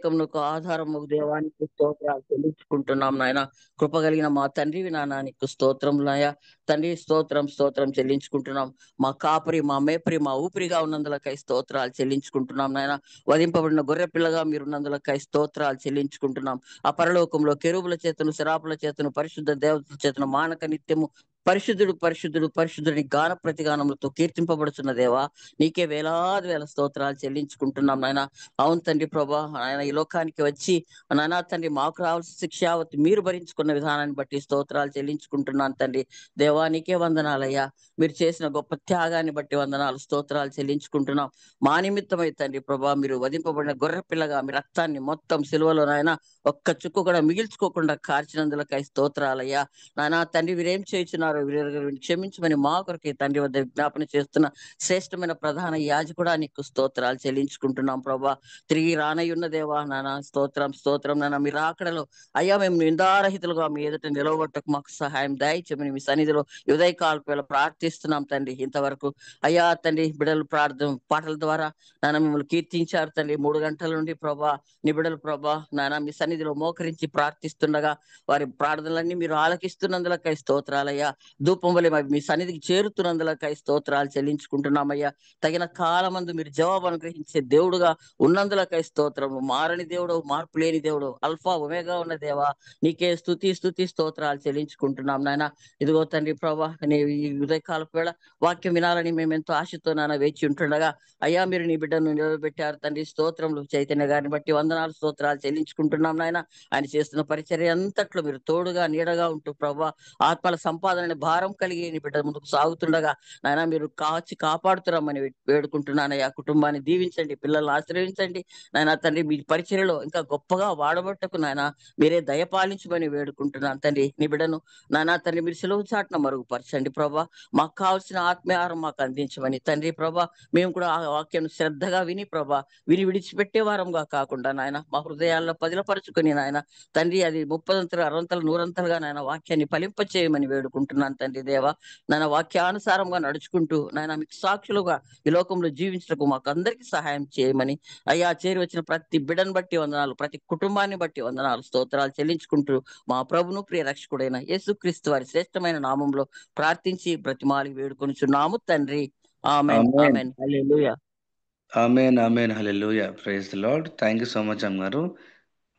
జీవితమునకు ఆధారము దేవానికి స్తోత్రాలు చెల్లించుకుంటున్నాం నాయన. కృప కలిగిన మా తండ్రివి నాయన, నీకు స్తోత్రములయ్యా. తండ్రి స్తోత్రం స్తోత్రం చెల్లించుకుంటున్నాం. మా కాపరి, మా మేపరి, మా ఊపిరిగా ఉన్నందులకై స్తోత్రాలు చెల్లించుకుంటున్నాం నాయన. వధింపబడిన గొర్రె పిల్లగా మీరున్నందులకై స్తోత్రాలు చెల్లించుకుంటున్నాం. ఆ పరలోకంలో కెరూబుల చేతను, శరాపుల చేతను, పరిశుద్ధ దేవతల చేతను మానక నిత్యము పరిశుద్ధుడు పరిశుద్ధుడు పరిశుద్ధుడి గాన ప్రతిగానములతో కీర్తింపబడుతున్న దేవా, నీకే వేలాది వేల స్తోత్రాలు చెల్లించుకుంటున్నాం నాయన. అవును తండ్రి ప్రభా, ఆయన ఈ లోకానికి వచ్చి నానా తండ్రి మాకు రావాల్సిన శిక్షావతి మీరు భరించుకున్న విధానాన్ని బట్టి స్తోత్రాలు చెల్లించుకుంటున్నాను తండ్రి. దేవానికే వందనాలయ్యా. మీరు చేసిన గొప్ప త్యాగాన్ని బట్టి వందనాలు, స్తోత్రాలు చెల్లించుకుంటున్నాం. మా నిమిత్తమై తండ్రి ప్రభా, మీరు వధింపబడిన గొర్రె పిల్లగా మీ రక్తాన్ని మొత్తం సిలువలో నాయన ఒక్క చుక్కు కూడా మిగిల్చుకోకుండా కార్చినందులకై స్తోత్రాలయ్యా. నానా తండ్రి, వీరేం చేయుచున్నారు వీరు క్షమించమని మా కొరకే తండ్రి వద్ద విజ్ఞాపన చేస్తున్న శ్రేష్టమైన ప్రధాన యాజకుడా, నీకు స్తోత్రాలు చెల్లించుకుంటున్నాం ప్రభా. తిరిగి రానయ్యున్న దేవా నానా స్తోత్రం స్తోత్రం నాన్న. మీరు ఆకడలో అయ్యా మేము నిందారహితులుగా మీ ఎదుట నిలవబట్టకు మాకు సహాయం దయచేయమని మీ సన్నిధిలో ఉదయ కాల్పేల ప్రార్థిస్తున్నాం తండ్రి. ఇంతవరకు అయ్యా తండ్రి బిడ్డలు ప్రార్థన పాటల ద్వారా నాన్న మిమ్మల్ని కీర్తించారు తండ్రి. 3 గంటల నుండి ప్రభా నీ బిడ్డలు ప్రభా నాన్న మీ సన్నిధిలో మోకరించి ప్రార్థిస్తుండగా వారి ప్రార్థనలన్నీ మీరు ఆలకిస్తున్నందులకై స్తోత్రాలయ్యా. ధూపం వలె మీ సన్నిధికి చేరుతున్నందులకై స్తోత్రాలు చెల్లించుకుంటున్నామయ్యా. తగిన కాలమందు మీరు జవాబు అనుగ్రహించే దేవుడుగా ఉన్నందులకై స్తోత్రము. మారని దేవుడు, మార్పు లేని దేవుడు, అల్ఫా ఒమేగా ఉన్న దేవా, నీకే స్తుతి స్తుతి స్తోత్రాలు చెల్లించుకుంటున్నాం నాయన. ఇదిగో తండ్రి ప్రభా, నీ ఈ ఉదయకాలపు వేళ వాక్యం వినాలని మేము ఎంతో ఆశతో నాన్న వేచి ఉంటుండగా అయ్యా మీరు నీ బిడ్డను నిలబెట్టారు తండ్రి. స్తోత్రములు. చైతన్య గారిని బట్టి వందనాలు స్తోత్రాలు చెల్లించుకుంటున్నాం నాయన. ఆయన చేస్తున్న పరిచర్య అంతట్లో మీరు తోడుగా నీడగా ఉంటూ ప్రభా ఆత్మల సంపాదన భారం కలిగి నీ బిడ్డ ముందుకు సాగుతుండగా నాయన మీరు కాచి కాపాడుతురమ్మని వేడుకుంటున్నానయ్యా. కుటుంబాన్ని దీవించండి, పిల్లల్ని ఆశ్రయించండి నాయన తండ్రి. మీ పరిచర్యలో ఇంకా గొప్పగా వాడబట్టకు నాయన మీరే దయపాలించమని వేడుకుంటున్నాను తండ్రి. నీ బిడ్డను నాయన తండ్రి మీరు సులువు చాటున మరుగుపరచండి ప్రభా. మాకు కావాల్సిన ఆత్మీయాహారం మాకు అందించమని తండ్రి ప్రభా. మేము కూడా ఆ వాక్యం శ్రద్ధగా విని ప్రభా విడిచిపెట్టే వారంగా కాకుండా నాయన మా హృదయాల్లో పదిలపరుచుకుని నాయన తండ్రి అది 30 60 100 నాయన వాక్యాన్ని ఫలింప చేయమని వేడుకుంటున్నాను తండ్రి దేవా. నాయన వాక్యానుసారంగా నడుచుకుంటూ నాయన మీకు సాక్షులుగా ఈ లోకంలో జీవించటకు మాకు అందరికీ సహాయం చేయమని అయ్యా చేరి వచ్చిన ప్రతి బిడ్డను బట్టి వందనాలు, ప్రతి కుటుంబాన్ని బట్టి వందనాలు, స్తోత్రాలు చెల్లించుకుంటూ మా ప్రభును ప్రియ రక్షకుడైన యేసుక్రీస్తు వారి శ్రేష్టమైన నామంలో ప్రార్థించి బ్రతిమాలి వేడుకొనుచున్నాము తండ్రి. ఆమెన్ ఆమేన్. ఆమెన్. హల్లెలూయా. ఆమేన్ ఆమేన్ హల్లెలూయా. Praise the Lord. Thank you so much అమ్మగారు.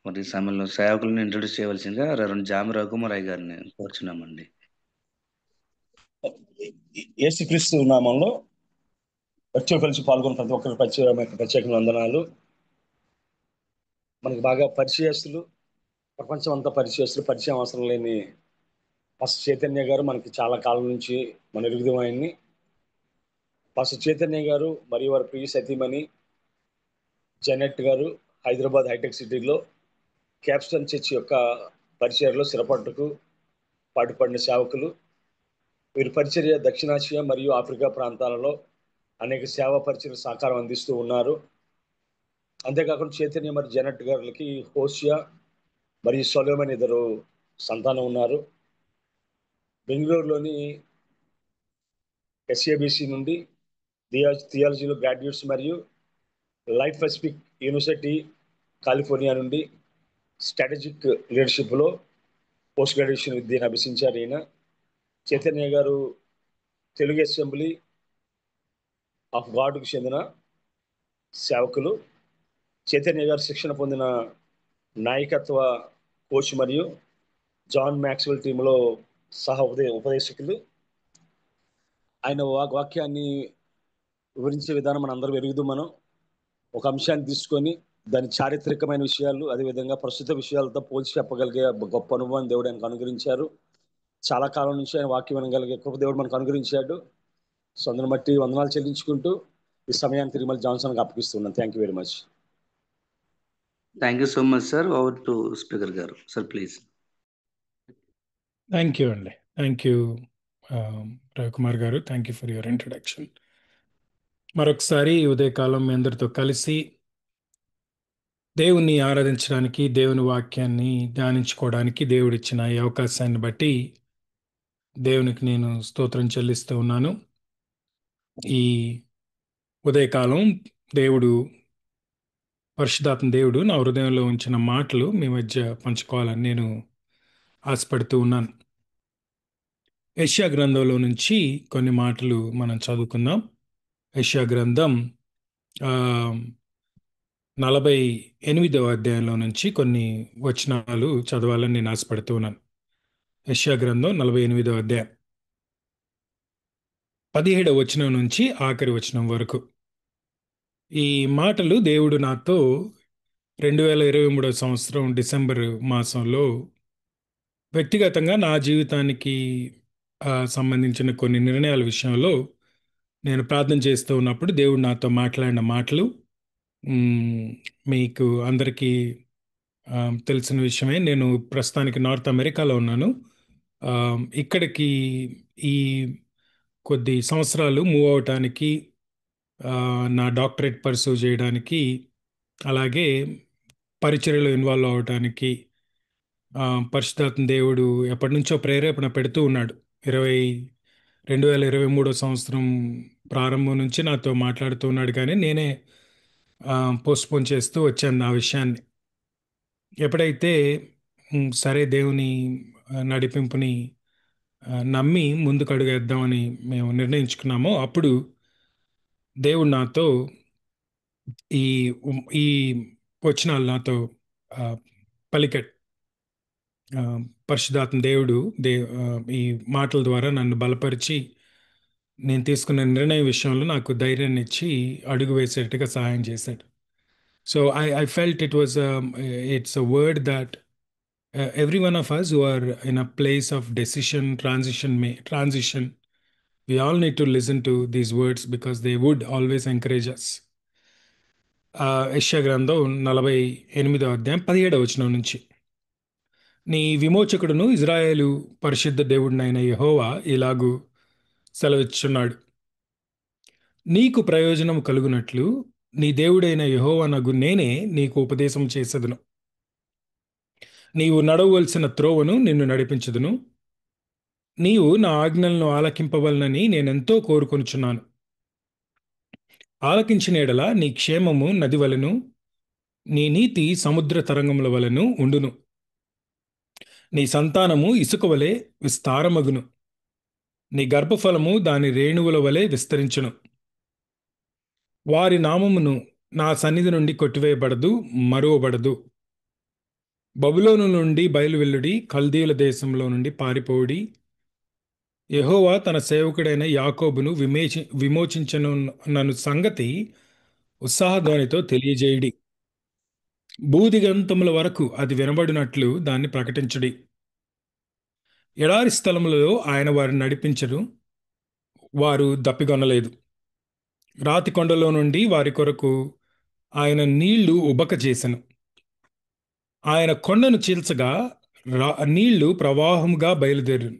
మరి ఈ సమయంలో సేవకులను ఇంట్రొడ్యూస్ చేయవలసిందిగా రెవరెండ్ జామి రఘుమారయ్య గారిని కోరుచున్నామండి. యేసుక్రీస్తు నామంలో వచ్చి కలిసి పాల్గొన్న ప్రతి ఒక్కరికి ప్రత్యేకమైన వందనాలు. మనకి బాగా పరిచయస్తులు, ప్రపంచం అంతా పరిచయస్తులు, పరిచయం అవసరం లేని పాస్టర్ చైతన్య గారు మనకి చాలా కాలం నుంచి మన ఎరుగుదాం ఆయన్ని. పాస్టర్ చైతన్య గారు మరియు వారి ప్రియ సతీమణి జెనెట్ గారు హైదరాబాద్ హైటెక్ సిటీలో క్యాప్స్టన్ చర్చ్ యొక్క పరిచర్యలో స్థిరపట్టుకు పాటుపడిన సేవకులు. వీరి పరిచర్య దక్షిణాసియా మరియు ఆఫ్రికా ప్రాంతాలలో అనేక సేవా పరిచర్య సహకారం అందిస్తూ ఉన్నారు. అంతేకాకుండా చైతన్య మరియు జెనెట్ గారికి హోషియా మరియు సొలొమన్ ఇద్దరు సంతానం ఉన్నారు. బెంగళూరులోని ఎస్ఏబిసి నుండి థియాలజీలో గ్రాడ్యుయేట్స్ మరియు లైఫ్ పసిఫిక్ యూనివర్సిటీ కాలిఫోర్నియా నుండి స్ట్రాటజిక్ లీడర్షిప్లో పోస్ట్ గ్రాడ్యుయేషన్ విద్యను అభ్యసించారు ఈయన. చైతన్య గారు తెలుగు అసెంబ్లీ ఆఫ్ గాడ్కు చెందిన సేవకులు. చైతన్య గారు శిక్షణ పొందిన నాయకత్వ కోచ్ మరియు జాన్ మ్యాక్స్వెల్ టీంలో ఉపదేశకులు. ఆయన వాక్యాన్ని వివరించే విధానం మనం అందరం ఎరుగుదాం. మనం ఒక అంశాన్ని తీసుకొని దాని చారిత్రకమైన విషయాలు అదేవిధంగా ప్రస్తుత విషయాలతో పోల్చి చెప్పగలిగే గొప్ప అనుభవాన్ని దేవుడు ఆయనకు అనుగ్రహించారు. చాలా కాలం నుంచి ఆయన వాక్యం వినగలిగే గొప్ప దేవుడు మనకు అనుగ్రహించాడు. సో అందుని బట్టి వందనాలు చెల్లించుకుంటూ ఈ సమయాన్ని తిరుమల జాన్సన్కి అప్పగిస్తున్నాను. Thank you very much. Thank you so much sir. Over to speaker గారు. Sir please. థ్యాంక్ యూ అండి. Thank you Ravikumar garu. Thank you for your introduction. మరొకసారి ఈ ఉదయకాలం మీ అందరితో కలిసి దేవుణ్ణి ఆరాధించడానికి, దేవుని వాక్యాన్ని ధ్యానించుకోవడానికి దేవుడిచ్చిన ఈ అవకాశాన్ని బట్టి దేవునికి నేను స్తోత్రం చెల్లిస్తూ ఉన్నాను. ఈ ఉదయకాలం దేవుడు పరిశుద్ధాత్మ దేవుడు నా హృదయంలో ఉంచిన మాటలు మీ మధ్య పంచుకోవాలని నేను ఆశపడుతూ ఉన్నాను. యెషయా గ్రంథంలో నుంచి కొన్ని మాటలు మనం చదువుకుందాం. యెషయా గ్రంథం 48వ అధ్యాయంలో నుంచి కొన్ని వచనాలు చదవాలని నేను ఆశపడుతూ ఉన్నాను. యెషయా గ్రంథం 48వ అధ్యాయం 17వ వచనం నుంచి ఆఖరి వచనం వరకు. ఈ మాటలు దేవుడు నాతో 2023 సంవత్సరం డిసెంబర్ మాసంలో వ్యక్తిగతంగా నా జీవితానికి సంబంధించిన కొన్ని నిర్ణయాల విషయంలో నేను ప్రార్థన చేస్తూ ఉన్నప్పుడు దేవుడు నాతో మాట్లాడిన మాటలు మీకు అందరికీ తెలిసిన విషయమే. నేను ప్రస్తుతానికి నార్త్ అమెరికాలో ఉన్నాను. ఇక్కడికి ఈ కొద్ది సంవత్సరాలు మూవ్ అవటానికి, నా డాక్టరేట్ పర్సూ చేయడానికి, అలాగే పరిచర్యలో ఇన్వాల్వ్ అవటానికి పరిశుద్ధాత్మ దేవుడు ఎప్పటి నుంచో ప్రేరేపణ పెడుతూ ఉన్నాడు. 2023 సంవత్సరం ప్రారంభం నుంచి నాతో మాట్లాడుతూ ఉన్నాడు, కానీ నేనే పోస్ట్పోన్ చేస్తూ వచ్చాను ఆ విషయాన్ని. ఎప్పుడైతే సరే దేవుని నడిపింపుని నమ్మి ముందుకు అడుగేద్దామని మేము నిర్ణయించుకున్నామో అప్పుడు దేవుడు నాతో ఈ ఈ వచనాలు నాతో పలికాడు. పరిశుద్ధాత్మ దేవుడు ఈ మాటల ద్వారా నన్ను బలపరిచి నేను తీసుకున్న నిర్ణయం విషయంలో నాకు ధైర్యాన్ని ఇచ్చి అడుగు వేసేట్టుగా సహాయం చేశాడు. So I felt it's a word that every one of us who are in a place of transition, we all need to listen to these words because they would always encourage us. యెషయా గ్రంథం 48వ అధ్యాయం 17వ వచనం నుంచి. నీ విమోచకుడును ఇజ్రాయేలు పరిశుద్ధ దేవుడినైన యెహోవా ఇలాగు సెలవిచ్చున్నాడు. నీకు ప్రయోజనం కలుగునట్లు నీ దేవుడైన యెహోవానగు నేనే నీకు ఉపదేశం చేసేదను. నీవు నడవవలసిన త్రోవను నిన్ను నడిపించదును. నీవు నా ఆజ్ఞలను ఆలకింపవలనని నేనెంతో కోరుకొనుచున్నాను. ఆలకించిన ఎడల నీ క్షేమము నది వలెను, నీ నీతి సముద్ర తరంగముల వలెను ఉండును. నీ సంతానము ఇసుక వలె విస్తారమగును. నీ గర్భఫలము దాని రేణువుల వలె విస్తరించును. వారి నామమును నా సన్నిధి నుండి కొట్టివేయబడదు, మరువబడదు. బబులోను నుండి బయలువెల్లుడి, కల్దీయుల దేశంలో నుండి పారిపోవుడి. యెహోవా తన సేవకుడైన యాకోబును విమోచించను నన్ను సంగతి ఉత్సాహధ్వనితో తెలియజేయుడి. భూదిగంతముల వరకు అది వినబడినట్లు దాన్ని ప్రకటించుడి. ఎడారి స్థలములలో ఆయన వారిని నడిపించరు, వారు దప్పిగొనలేదు. రాతి కొండలో నుండి వారి కొరకు ఆయన నీళ్లు ఉబక చేసెను. ఆయన కొండను చీల్చగా నీళ్లు ప్రవాహముగా బయలుదేరును.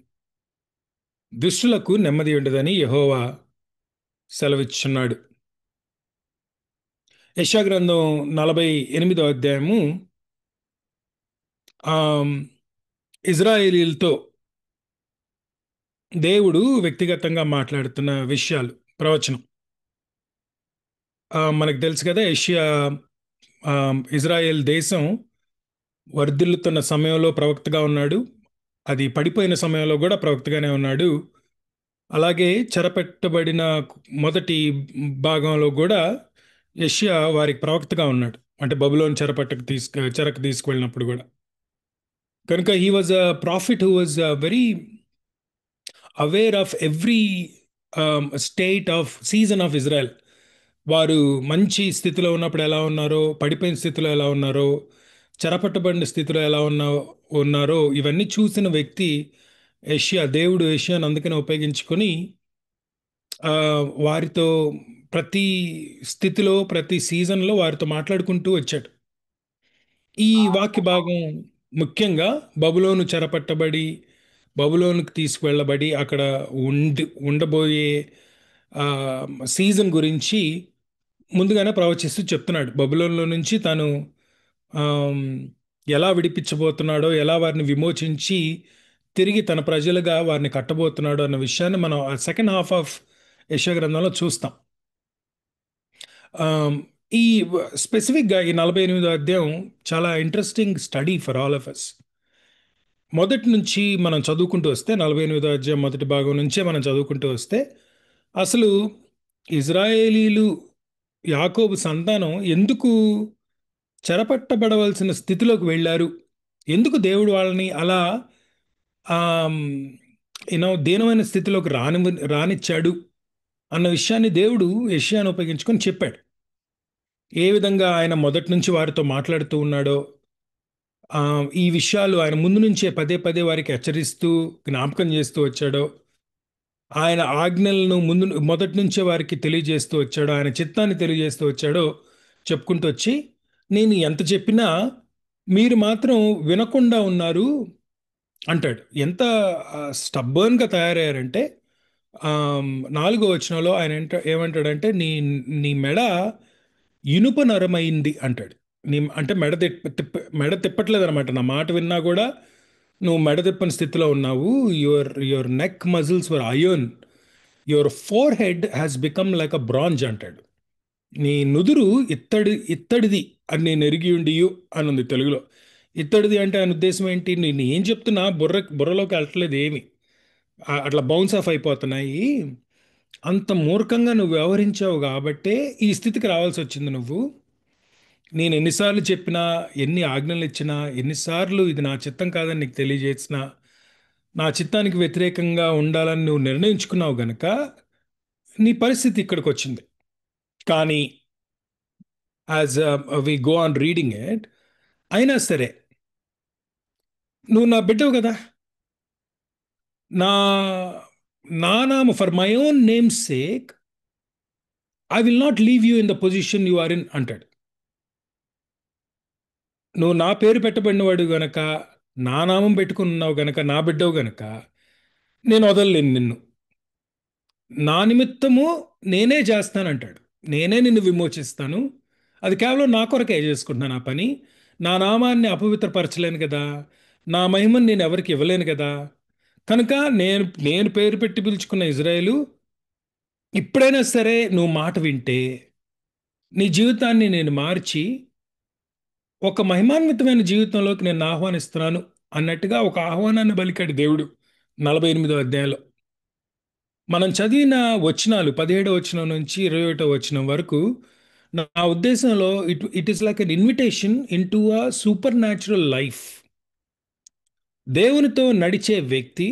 దుష్టులకు నెమ్మది ఉండదని యెహోవా సెలవిచ్చున్నాడు. యెషయా గ్రంథం 48వ అధ్యాయము ఇజ్రాయేలీలతో దేవుడు వ్యక్తిగతంగా మాట్లాడుతున్న విషయాలు, ప్రవచనం. మనకు తెలుసు కదా, ఇజ్రాయెల్ దేశం వర్ధిల్లుతున్న సమయంలో ప్రవక్తగా ఉన్నాడు. అది పడిపోయిన సమయంలో కూడా ప్రవక్తగానే ఉన్నాడు. అలాగే చెరపెట్టబడిన మొదటి భాగంలో కూడా యెషయా వారికి ప్రవక్తగా ఉన్నాడు. అంటే బబులోను చెరకు తీసుకువెళ్ళినప్పుడు కూడా. కనుక he was a profit who was very aware of every state of season of Israel. వారు మంచి స్థితిలో ఉన్నప్పుడు ఎలా ఉన్నారో, పడిపోయిన స్థితిలో ఎలా ఉన్నారో, చెరపట్టబడిన స్థితిలో ఎలా ఉన్నారో ఇవన్నీ చూసిన వ్యక్తి యెషయా. దేవుడు యెషయాను అందుకనే ఉపయోగించుకొని వారితో ప్రతి స్థితిలో, ప్రతి సీజన్లో వారితో మాట్లాడుకుంటూ వచ్చాడు. ఈ వాక్య భాగం ముఖ్యంగా బబులోను చెరపట్టబడి బబులోనుకు తీసుకువెళ్ళబడి అక్కడ ఉండబోయే సీజన్ గురించి ముందుగానే ప్రవచిస్తూ చెప్తున్నాడు. బబులోనులో నుంచి తను ఎలా విడిపించబోతున్నాడో, ఎలా వారిని విమోచించి తిరిగి తన ప్రజలుగా వారిని కట్టబోతున్నాడో అన్న విషయాన్ని మనం సెకండ్ హాఫ్ ఆఫ్ యెషయా గ్రంథంలో చూస్తాం. ఈ స్పెసిఫిక్గా ఈ 48వ అధ్యాయం చాలా interesting study for all of us. మొదటి నుంచి మనం చదువుకుంటూ వస్తే 48వ అధ్యాయం మొదటి భాగం నుంచే మనం చదువుకుంటూ వస్తే అసలు ఇజ్రాయేలీలు యాకోబు సంతానం ఎందుకు చెరపట్టబడవలసిన స్థితిలోకి వెళ్ళారు, ఎందుకు దేవుడు వాళ్ళని అలా దీనమైన స్థితిలోకి రానిచ్చాడు అన్న విషయాన్ని దేవుడు యెషయాను ఉపయోగించుకొని చెప్పాడు. ఏ విధంగా ఆయన మొదటి నుంచి వారితో మాట్లాడుతూ ఉన్నాడో, ఈ విషయాలు ఆయన ముందు నుంచే పదే పదే వారికి హెచ్చరిస్తూ జ్ఞాపకం చేస్తూ వచ్చాడో, ఆయన ఆజ్ఞలను మొదటి నుంచే వారికి తెలియజేస్తూ వచ్చాడో, ఆయన చిత్తాన్ని తెలియజేస్తూ వచ్చాడో చెప్పుకుంటూ వచ్చి, నేను ఎంత చెప్పినా మీరు మాత్రం వినకుండా ఉన్నారు అంటాడు. ఎంత స్టబ్బర్న్గా తయారయ్యారంటే 4వ వచనంలో ఆయన ఏమంటాడంటే నీ నీ మెడ ఇనుప నరమైంది అంటాడు. అంటే మెడ తిప్పట్లేదు అనమాట. నా మాట విన్నా కూడా నువ్వు మెడ తిప్పని స్థితిలో ఉన్నావు. Your neck muscles were iron, your four head has become like a bronze అంటాడు. నీ నుదురు ఇత్తడిది అని నేను ఎరిగి ఉండియు అని ఉంది తెలుగులో. ఇత్తడిది అంటే ఆయన ఉద్దేశం ఏంటి? నేను ఏం చెప్తున్నా బుర్రలోకి వెళ్ళట్లేదు ఏమి, అట్లా బౌన్స్ ఆఫ్ అయిపోతున్నాయి. అంత మూర్ఖంగా నువ్వు వ్యవహరించావు కాబట్టే ఈ స్థితికి రావాల్సి వచ్చింది నువ్వు. నేను ఎన్నిసార్లు చెప్పినా, ఎన్ని ఆజ్ఞలు ఇచ్చినా, ఎన్నిసార్లు ఇది నా చిత్తం కాదని నీకు తెలియజేసినా, నా చిత్తానికి వ్యతిరేకంగా ఉండాలని నువ్వు నిర్ణయించుకున్నావు గనక నీ పరిస్థితి ఇక్కడికి వచ్చింది. కానీ as we go on reading it, అయినా సరే నువ్వు నా బిడ్డవు కదా, నా నామ for my own name sake I will not leave you in the position you are in అంటాడు. నువ్వు నా పేరు పెట్టబడినవాడు గనక, నా నామం పెట్టుకున్నావు గనక, నా బిడ్డవు గనక నేను వదలలేను నిన్ను. నా నిమిత్తము నేనే చేస్తానంటాడు. నేనే నిన్ను విమోచిస్తాను. అది కేవలం నా కొరకే చేసుకుంటున్నాను ఆ పని. నా నామాన్ని అపవిత్రపరచలేను కదా, నా మహిమను నేను ఎవరికి ఇవ్వలేను కదా. కనుక నేను పేరు పెట్టి పిలుచుకున్న ఇజ్రాయేలు, ఇప్పుడైనా సరే నువ్వు మాట వింటే నీ జీవితాన్ని నేను మార్చి ఒక మహిమాన్వితమైన జీవితంలోకి నేను ఆహ్వానిస్తున్నాను అన్నట్టుగా ఒక ఆహ్వానాన్ని పలికాడు దేవుడు 48వ అధ్యాయంలో. మనం చదివిన వచనాలు 17వ వచనం నుంచి 21వ వచనం వరకు నా ఉద్దేశంలో it is like an invitation in to a super natural life. దేవునితో నడిచే వ్యక్తి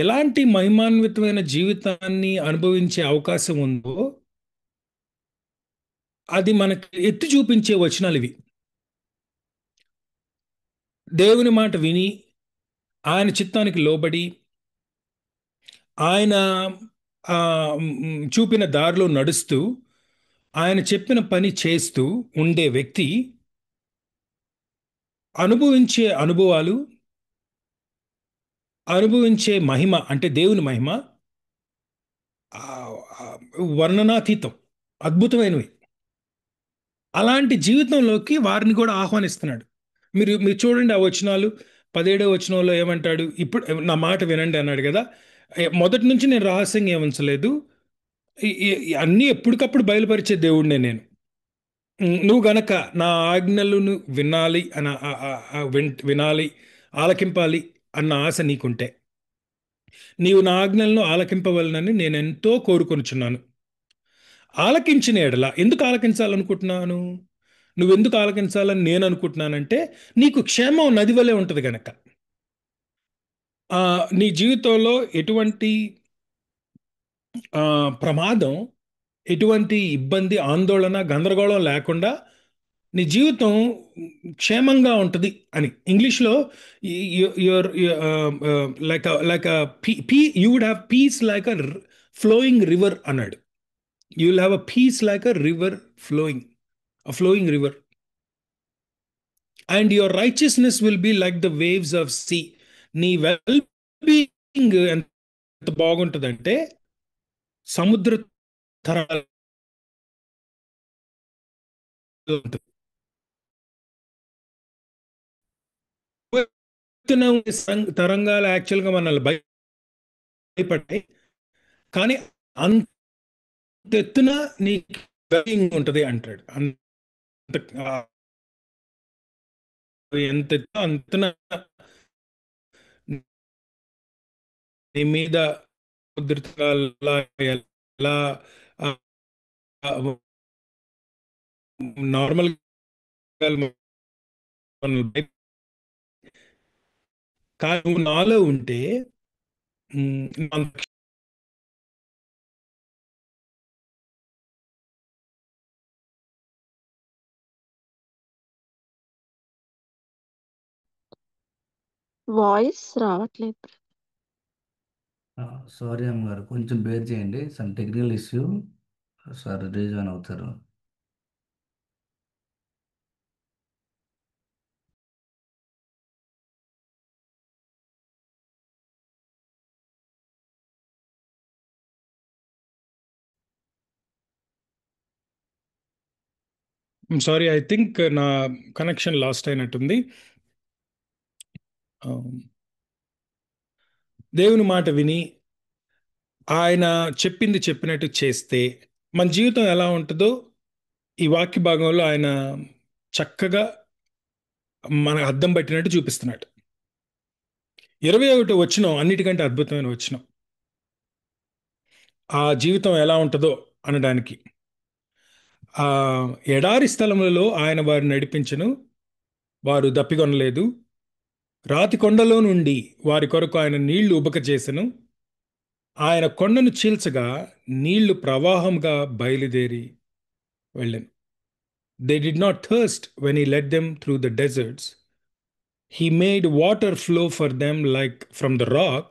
ఎలాంటి మహిమాన్వితమైన జీవితాన్ని అనుభవించే అవకాశం ఉందో అది మనకి ఎత్తి చూపించే వచనాలు ఇవి. దేవుని మాట విని, ఆయన చిత్తానికి లోబడి, ఆయన చూపిన దారిలో నడుస్తూ, ఆయన చెప్పిన పని చేస్తూ ఉండే వ్యక్తి అనుభవించే అనుభవాలు, అనుభవించే మహిమ అంటే దేవుని మహిమ వర్ణనాతీతం, అద్భుతమైనవి. అలాంటి జీవితంలోకి వారిని కూడా ఆహ్వానిస్తున్నాడు. మీరు చూడండి ఆ వచనాలు. 17వ వచనంలో ఏమంటాడు? ఇప్పుడు నా మాట వినండి అన్నాడు కదా. మొదటి నుంచి నేను రహస్యంగా ఏముంచలేదు, అన్నీ ఎప్పటికప్పుడు బయలుపరిచే దేవుడినే నేను. నువ్వు గనక నా ఆజ్ఞలను వినాలి, ఆలకింపాలి అన్న ఆశ నీకుంటే, నీవు నా ఆజ్ఞలను ఆలకింపవలనని నేను ఎంతో కోరుకొనుచున్నాను. ఆలకించిన ఎడల, ఎందుకు ఆలకించాలనుకుంటున్నాను, నువ్వెందుకు ఆలకించాలని నేను అనుకుంటున్నానంటే, నీకు క్షేమం నది వలె ఉంటుంది గనక. నీ జీవితంలో ఎటువంటి ప్రమాదం, ఎటువంటి ఇబ్బంది, ఆందోళన, గందరగోళం లేకుండా నీ జీవితం క్షేమంగా ఉంటుంది అని. ఇంగ్లీష్లో your like you would have peace like a flowing river అన్నాడు. You will have a peace like a river flowing, a flowing river, and your righteousness will be like the waves of sea. నీ well being ఎంత బాగుంటుందంటే సముద్ర తరాలు తరంగాలు యాక్చువల్గా మనల్ని భయపడ్డాయి, కానీ అంత ఎత్తున నీ బెగ్గింగ్ ఉంటుంది అంటాడు. అంత ఎంత అంతన నీ మీద ఉధృతంగా ఎలా నార్మల్ కానీ నువ్వు నాలో ఉంటే వాయిస్ రావట్లేదు. సారీ అమ్మగారు, కొంచెం బేర్ చేయండి, some technical issue. Sir reason అవుతారు. సారీ, ఐ థింక్ నా కనెక్షన్ లాస్ట్ అయినట్టుంది. దేవుని మాట విని ఆయన చెప్పింది చెప్పినట్టు చేస్తే మన జీవితం ఎలా ఉంటుందో ఈ వాక్య భాగంలో ఆయన చక్కగా మన అద్దం పట్టినట్టు చూపిస్తున్నాడు. 21 వచనం అన్నిటికంటే అద్భుతమైన వచనం. ఆ జీవితం ఎలా ఉంటుందో అనడానికి. ఆ ఎడారి స్థలములలో ఆయన వారు నడిపించను, వారు దప్పికొనలేదు. రాతి కొండలో నుండి వారి కొరకు ఆయన నీళ్లు ఉబక చేసెను. ఆయన కొండను చీల్చగా నీళ్లు ప్రవాహంగా బయలుదేరి వెళ్ళెను. They did not thirst when he led them through the deserts. He made water flow for them like from the rock,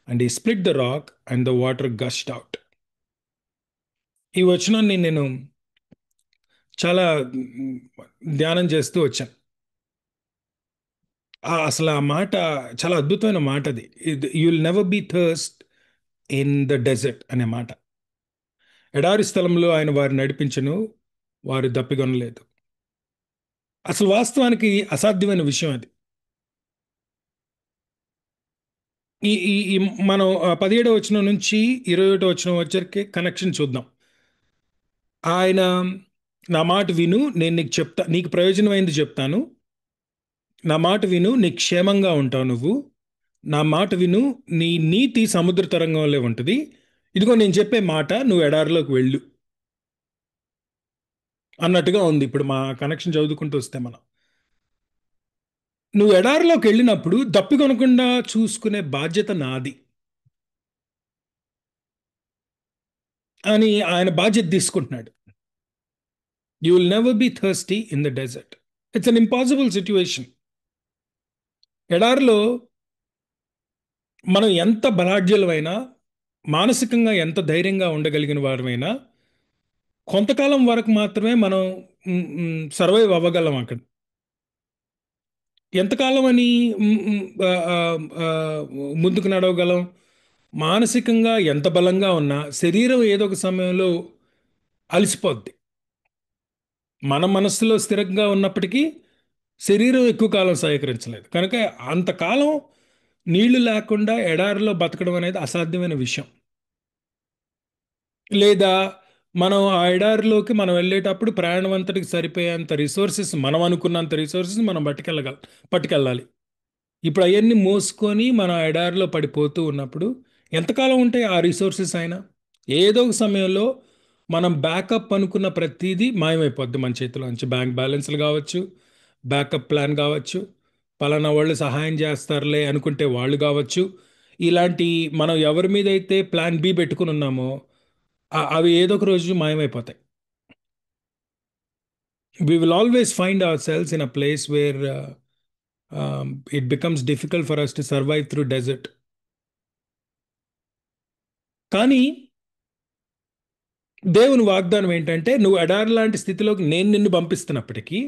and he split the rock, and the water gushed out. ఈ వచనాన్ని నేను చాలా ధ్యానం చేస్తూ వచ్చాను. అసలు ఆ మాట చాలా అద్భుతమైన మాట. అది you will never be thirst in the desert అనే మాట. ఎడారి స్థలంలో ఆయన వారు నడిపించను, వారు దప్పికొనలేదు. అసలు వాస్తవానికి అసాధ్యమైన విషయం అది. ఈ ఈ ఈ మనం 17వ వచనం నుంచి 21వ వచనం వచ్చరికి కనెక్షన్ చూద్దాం. ఆయన నా మాట విను, నేను నీకు చెప్తా, నీకు ప్రయోజనమైంది చెప్తాను. నా మాట విను, నీ క్షేమంగా ఉంటావు నువ్వు. నా మాట విను, నీ నీతి సముద్ర తరంగంలో ఉంటుంది. ఇదిగో నేను చెప్పే మాట, నువ్వు ఎడారిలోకి వెళ్ళు అన్నట్టుగా ఉంది. ఇప్పుడు మా కనెక్షన్ చదువుకుంటూ వస్తే మనం, నువ్వు ఎడారిలోకి వెళ్ళినప్పుడు దప్పికొనకుండా చూసుకునే బాధ్యత నాది అని ఆయన బాధ్యత తీసుకుంటున్నాడు. You will never be thirsty in the desert. It's an impossible situation. ఎడారిలో మనం ఎంత బలాఢ్యులమైనా, మానసికంగా ఎంత ధైర్యంగా ఉండగలిగిన వారమైనా కొంతకాలం వరకు మాత్రమే మనం సర్వైవ్ అవ్వగలం అక్కడ. ఎంతకాలం అని ముందుకు నడవగలం? మానసికంగా ఎంత బలంగా ఉన్నా శరీరం ఏదో ఒక సమయంలో అలసిపోద్ది. మన మనస్సులో స్థిరంగా ఉన్నప్పటికీ శరీరం ఎక్కువ కాలం సహకరించలేదు. కనుక అంతకాలం నీళ్లు లేకుండా ఎడారిలో బతకడం అనేది అసాధ్యమైన విషయం. లేదా మనం ఆ ఎడారిలోకి మనం వెళ్ళేటప్పుడు ప్రయాణం అంతటికి సరిపోయేంత రిసోర్సెస్, మనం అనుకున్నంత రిసోర్సెస్ మనం పట్టుకెళ్ళాలి. ఇప్పుడు అవన్నీ మోసుకొని మనం ఎడారిలో పడిపోతూ ఉన్నప్పుడు ఎంతకాలం ఉంటాయి ఆ రిసోర్సెస్ అయినా? ఏదో ఒక సమయంలో మనం బ్యాకప్ అనుకున్న ప్రతిదీ మాయమైపోద్ది మన చేతిలోంచి. బ్యాంక్ బ్యాలెన్స్లు కావచ్చు, బ్యాకప్ ప్లాన్ కావచ్చు, పలానా వాళ్ళు సహాయం చేస్తారులే అనుకుంటే వాళ్ళు కావచ్చు. ఇలాంటి మనం ఎవరి మీద అయితే ప్లాన్ బి పెట్టుకుని ఉన్నామో అవి ఏదో ఒక రోజు మాయమైపోతాయి. We will always find ourselves in a place where it becomes difficult for us to survive through desert. కానీ దేవుని వాగ్దానం ఏంటంటే, నువ్వు ఎడారి లాంటి స్థితిలోకి నేను నిన్ను పంపిస్తున్నప్పటికీ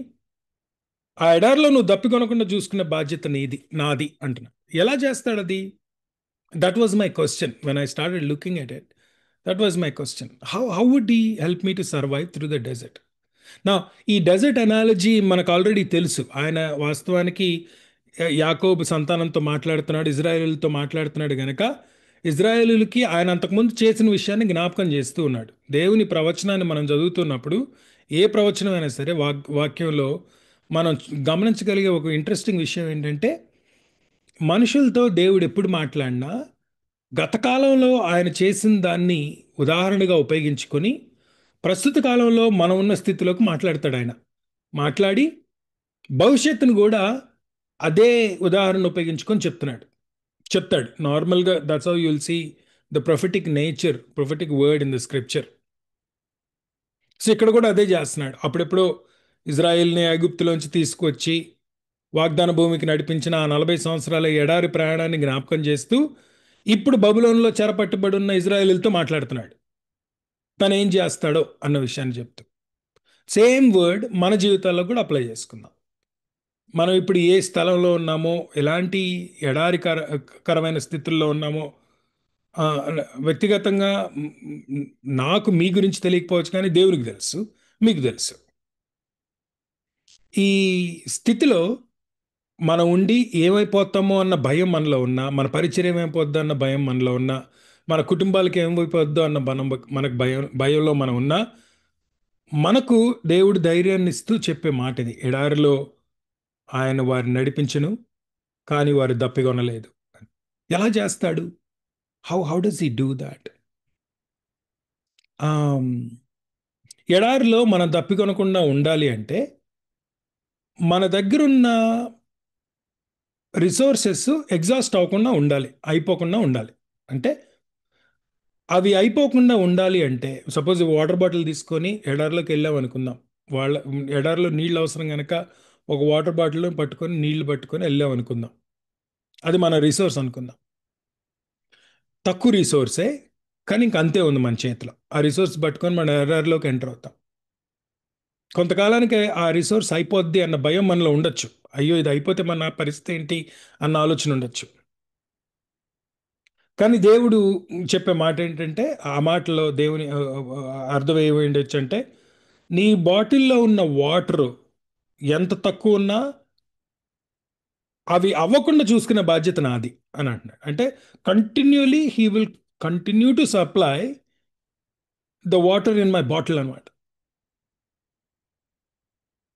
ఆ ఎడారిలో నువ్వు దప్పికొనకుండా చూసుకునే బాధ్యత నీది, నాది అంటున్నా. ఎలా చేస్తాడు అది? That was my question when I started looking at it. That was my question. How would he help me to survive through the desert? నా ఈ డెజర్ట్ అనాలజీ మనకు ఆల్రెడీ తెలుసు. ఆయన వాస్తవానికి యాకోబు సంతానంతో మాట్లాడుతున్నాడు, ఇజ్రాయేలుతో మాట్లాడుతున్నాడు. కనుక ఇజ్రాయేలులకి ఆయన అంతకుముందు చేసిన విషయాన్ని జ్ఞాపకం చేస్తూ ఉన్నాడు. దేవుని ప్రవచనాన్ని మనం చదువుతున్నప్పుడు ఏ ప్రవచనం అయినా సరే వాక్యంలో మనం గమనించగలిగే ఒక ఇంట్రెస్టింగ్ విషయం ఏంటంటే, మనుషులతో దేవుడు ఎప్పుడు మాట్లాడినా గత కాలంలో ఆయన చేసిన దాన్ని ఉదాహరణగా ఉపయోగించుకొని ప్రస్తుత కాలంలో మనం ఉన్న స్థితిలోకి మాట్లాడతాడు ఆయన. మాట్లాడి భవిష్యత్తును కూడా అదే ఉదాహరణ ఉపయోగించుకొని చెప్తాడు. నార్మల్గా that's how you will see the prophetic nature, prophetic word in the scripture. So ఇక్కడ కూడా అదే చేస్తున్నాడు. అప్పుడెప్పుడో ఇజ్రాయెల్ని ఐగుప్తులోంచి తీసుకొచ్చి వాగ్దాన భూమికి నడిపించిన ఆ 40 సంవత్సరాల ఎడారి ప్రయాణాన్ని జ్ఞాపకం చేస్తూ ఇప్పుడు బబులోన్లో చెరపట్టుబడి ఉన్న ఇజ్రాయేలులతో మాట్లాడుతున్నాడు. తను ఏం చేస్తాడో అన్న విషయాన్ని చెప్తూ సేమ్ వర్డ్ మన జీవితాల్లో కూడా అప్లై చేసుకుందాం. మనం ఇప్పుడు ఏ స్థలంలో ఉన్నామో, ఎలాంటి ఎడారికరమైన స్థితుల్లో ఉన్నామో, ఆ, వ్యక్తిగతంగా నాకు మీ గురించి తెలియకపోవచ్చు, కానీ దేవునికి తెలుసు, మీకు తెలుసు. ఈ స్థితిలో మనం ఉండి ఏమైపోతామో అన్న భయం మనలో ఉన్నా, మన పరిచయం ఏమైపోద్దో అన్న భయం మనలో ఉన్నా, మన కుటుంబాలకి ఏమైపోద్దో అన్న మనకు భయంలో మనం ఉన్నా, మనకు దేవుడు ధైర్యాన్ని ఇస్తూ చెప్పే మాట ఇది. ఎడారిలో ఆయన వారిని నడిపించును, కానీ వారు దప్పికొనలేదు. ఎలా చేస్తాడు? How does he do that? ఎడారిలో మనం దప్పికొనకుండా ఉండాలి అంటే మన దగ్గరున్న రిసోర్సెస్ ఎగ్జాస్ట్ అవ్వకుండా ఉండాలి, అయిపోకుండా ఉండాలి. అంటే అవి అయిపోకుండా ఉండాలి అంటే, సపోజ్ వాటర్ బాటిల్ తీసుకొని ఎడారిలోకి వెళ్ళాం అనుకుందాం. ఎడారిలో నీళ్ళు అవసరం కనుక ఒక వాటర్ బాటిల్ పట్టుకొని నీళ్లు పట్టుకొని వెళ్ళాం అనుకుందాం. అది మన రిసోర్స్ అనుకుందాం. తక్కువ రిసోర్సే, కానీ ఇంక అంతే ఉంది మన చేతిలో. ఆ రిసోర్స్ పట్టుకొని మన ఎడారిలోకి ఎంటర్ అవుతాం. కొంతకాలానికి ఆ రిసోర్స్ అయిపోద్ది అన్న భయం మనలో ఉండొచ్చు. అయ్యో ఇది అయిపోతే మన పరిస్థితి ఏంటి అన్న ఆలోచన ఉండొచ్చు. కానీ దేవుడు చెప్పే మాట ఏంటంటే, ఆ మాటలో దేవుని అర్థం ఏమిండొచ్చు అంటే, నీ బాటిల్లో ఉన్న వాటర్ ఎంత తక్కువ ఉన్నా అవి అవ్వకుండా చూసుకునే బాధ్యత నాది అని అంటున్నాడు. అంటే continually he will continue to supply the water in my bottle అనమాట.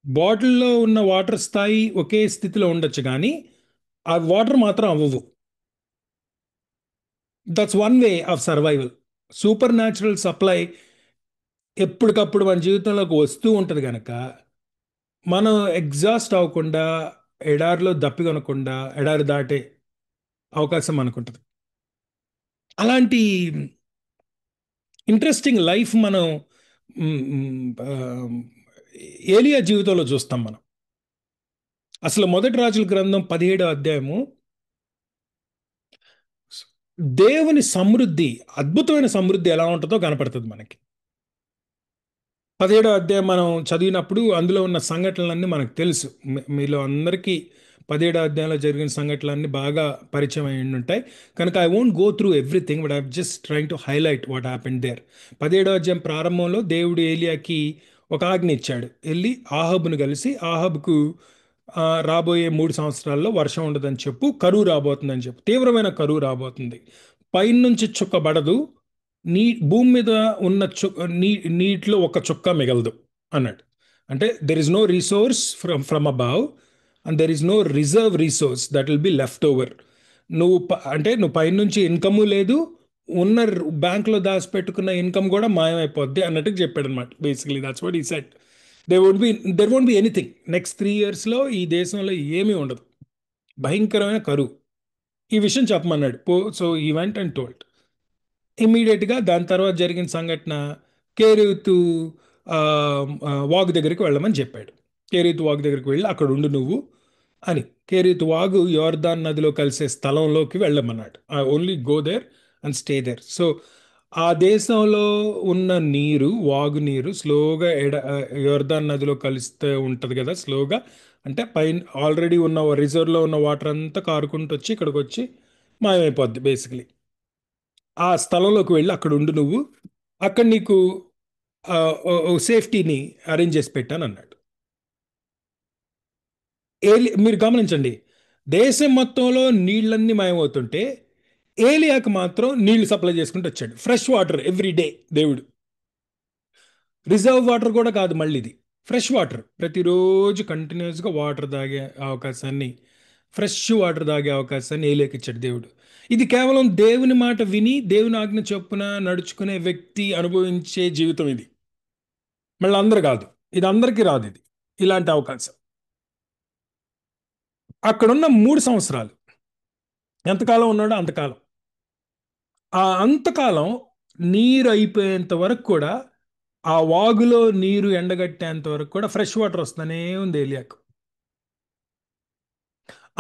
బాటిల్లో ఉన్న వాటర్ స్థాయి ఒకే స్థితిలో ఉండొచ్చు, కానీ ఆ వాటర్ మాత్రం అవ్వవు. That's one way of survival. Super natural supply ఎప్పటికప్పుడు మన జీవితంలోకి వస్తూ ఉంటుంది కనుక మనం ఎగ్జాస్ట్ అవ్వకుండా, ఎడారిలో దప్పికొనకుండా ఎడారి దాటే అవకాశం మనకుంటుంది. అలాంటి ఇంట్రెస్టింగ్ లైఫ్ మనం ఏలియా జీవితంలో చూస్తాం. మనం అసలు మొదటి రాజుల గ్రంథం 17వ అధ్యాయము దేవుని సమృద్ధి, అద్భుతమైన సమృద్ధి ఎలా ఉంటుందో కనపడుతుంది మనకి. 17వ అధ్యాయం మనం చదివినప్పుడు అందులో ఉన్న సంఘటనలన్నీ మనకు తెలుసు. మీలో అందరికీ 17వ అధ్యాయంలో జరిగిన సంఘటనలన్నీ బాగా పరిచయం అయి ఉంటాయి కనుక I won't go through everything, but I just trying to highlight what happened there. 17వ అధ్యాయం ప్రారంభంలో దేవుడు ఏలియాకి ఒక ఆజ్ఞ ఇచ్చాడు. వెళ్ళి ఆహాబును కలిసి, ఆహాబుకు రాబోయే 3 సంవత్సరాల్లో వర్షం ఉండదని చెప్పు, కరువు రాబోతుందని చెప్పు, తీవ్రమైన కరువు రాబోతుంది, పైనుంచి చుక్క పడదు, భూమి మీద ఉన్న నీటిలో ఒక చుక్క మిగలదు అన్నాడు. అంటే there is no resource from above and there is no reserve resource that will be left over. నువ్వు పైనుంచి ఇన్కము లేదు, ఉన్న బ్యాంక్లో దాచిపెట్టుకున్న ఇన్కమ్ కూడా మాయమైపోద్ది అన్నట్టు చెప్పాడు అనమాట. Basically that's what he said. There won't be anything. Next 3 yearsలో ఈ దేశంలో ఏమీ ఉండదు, భయంకరమైన కరువు. ఈ విషయం చెప్పమన్నాడు. సో ఈ వెంట్ అండ్ టోల్డ్. ఇమ్మీడియట్గా దాని తర్వాత జరిగిన సంఘటన, కేరీతు వాగు దగ్గరికి వెళ్ళమని చెప్పాడు. కేరీతు వాగు దగ్గరికి వెళ్ళి అక్కడ ఉండు నువ్వు అని. కేరీతు వాగు యోర్దాన్ నదిలో కలిసే స్థలంలోకి వెళ్ళమన్నాడు. Only go there and stay there. So ఆ దేశంలో ఉన్న నీరు, వాగు నీరు స్లోగా యోర్దాన్ నదిలో కలిస్తే ఉంటుంది కదా, స్లోగా. అంటే పైన ఆల్రెడీ ఉన్న రిజర్వ్లో ఉన్న వాటర్ అంతా కారుకుంటూ వచ్చి ఇక్కడికి వచ్చి మాయమైపోద్ది బేసిక్లీ. ఆ స్థలంలోకి వెళ్ళి అక్కడ ఉండు నువ్వు, అక్కడ నీకు సేఫ్టీని అరేంజ్ చేసి పెట్టాను అన్నాడు. మీరు గమనించండి, దేశం మొత్తంలో నీళ్ళన్నీ మాయమవుతుంటే ఏలియాకు మాత్రం నీళ్లు సప్లై చేసుకుంటూ వచ్చాడు. ఫ్రెష్ వాటర్ ఎవ్రీ డే దేవుడు. రిజర్వ్ వాటర్ కూడా కాదు, మళ్ళీ ఇది ఫ్రెష్ వాటర్. ప్రతిరోజు కంటిన్యూస్గా వాటర్ తాగే అవకాశాన్ని, ఫ్రెష్ వాటర్ తాగే అవకాశాన్ని ఏలియాకి ఇచ్చాడు దేవుడు. ఇది కేవలం దేవుని మాట విని దేవుని ఆజ్ఞ చొప్పున నడుచుకునే వ్యక్తి అనుభవించే జీవితం ఇది. మళ్ళీ అందరు కాదు, ఇది అందరికీ రాదు ఇది, ఇలాంటి అవకాశం. అక్కడున్న 3 సంవత్సరాలు ఎంతకాలం ఉన్నాడో అంతకాలం, ఆ అంతకాలం నీరు అయిపోయేంత వరకు కూడా, ఆ వాగులో నీరు ఎండగట్టేంత వరకు కూడా ఫ్రెష్ వాటర్ వస్తూనే ఉంది ఏలియాకు.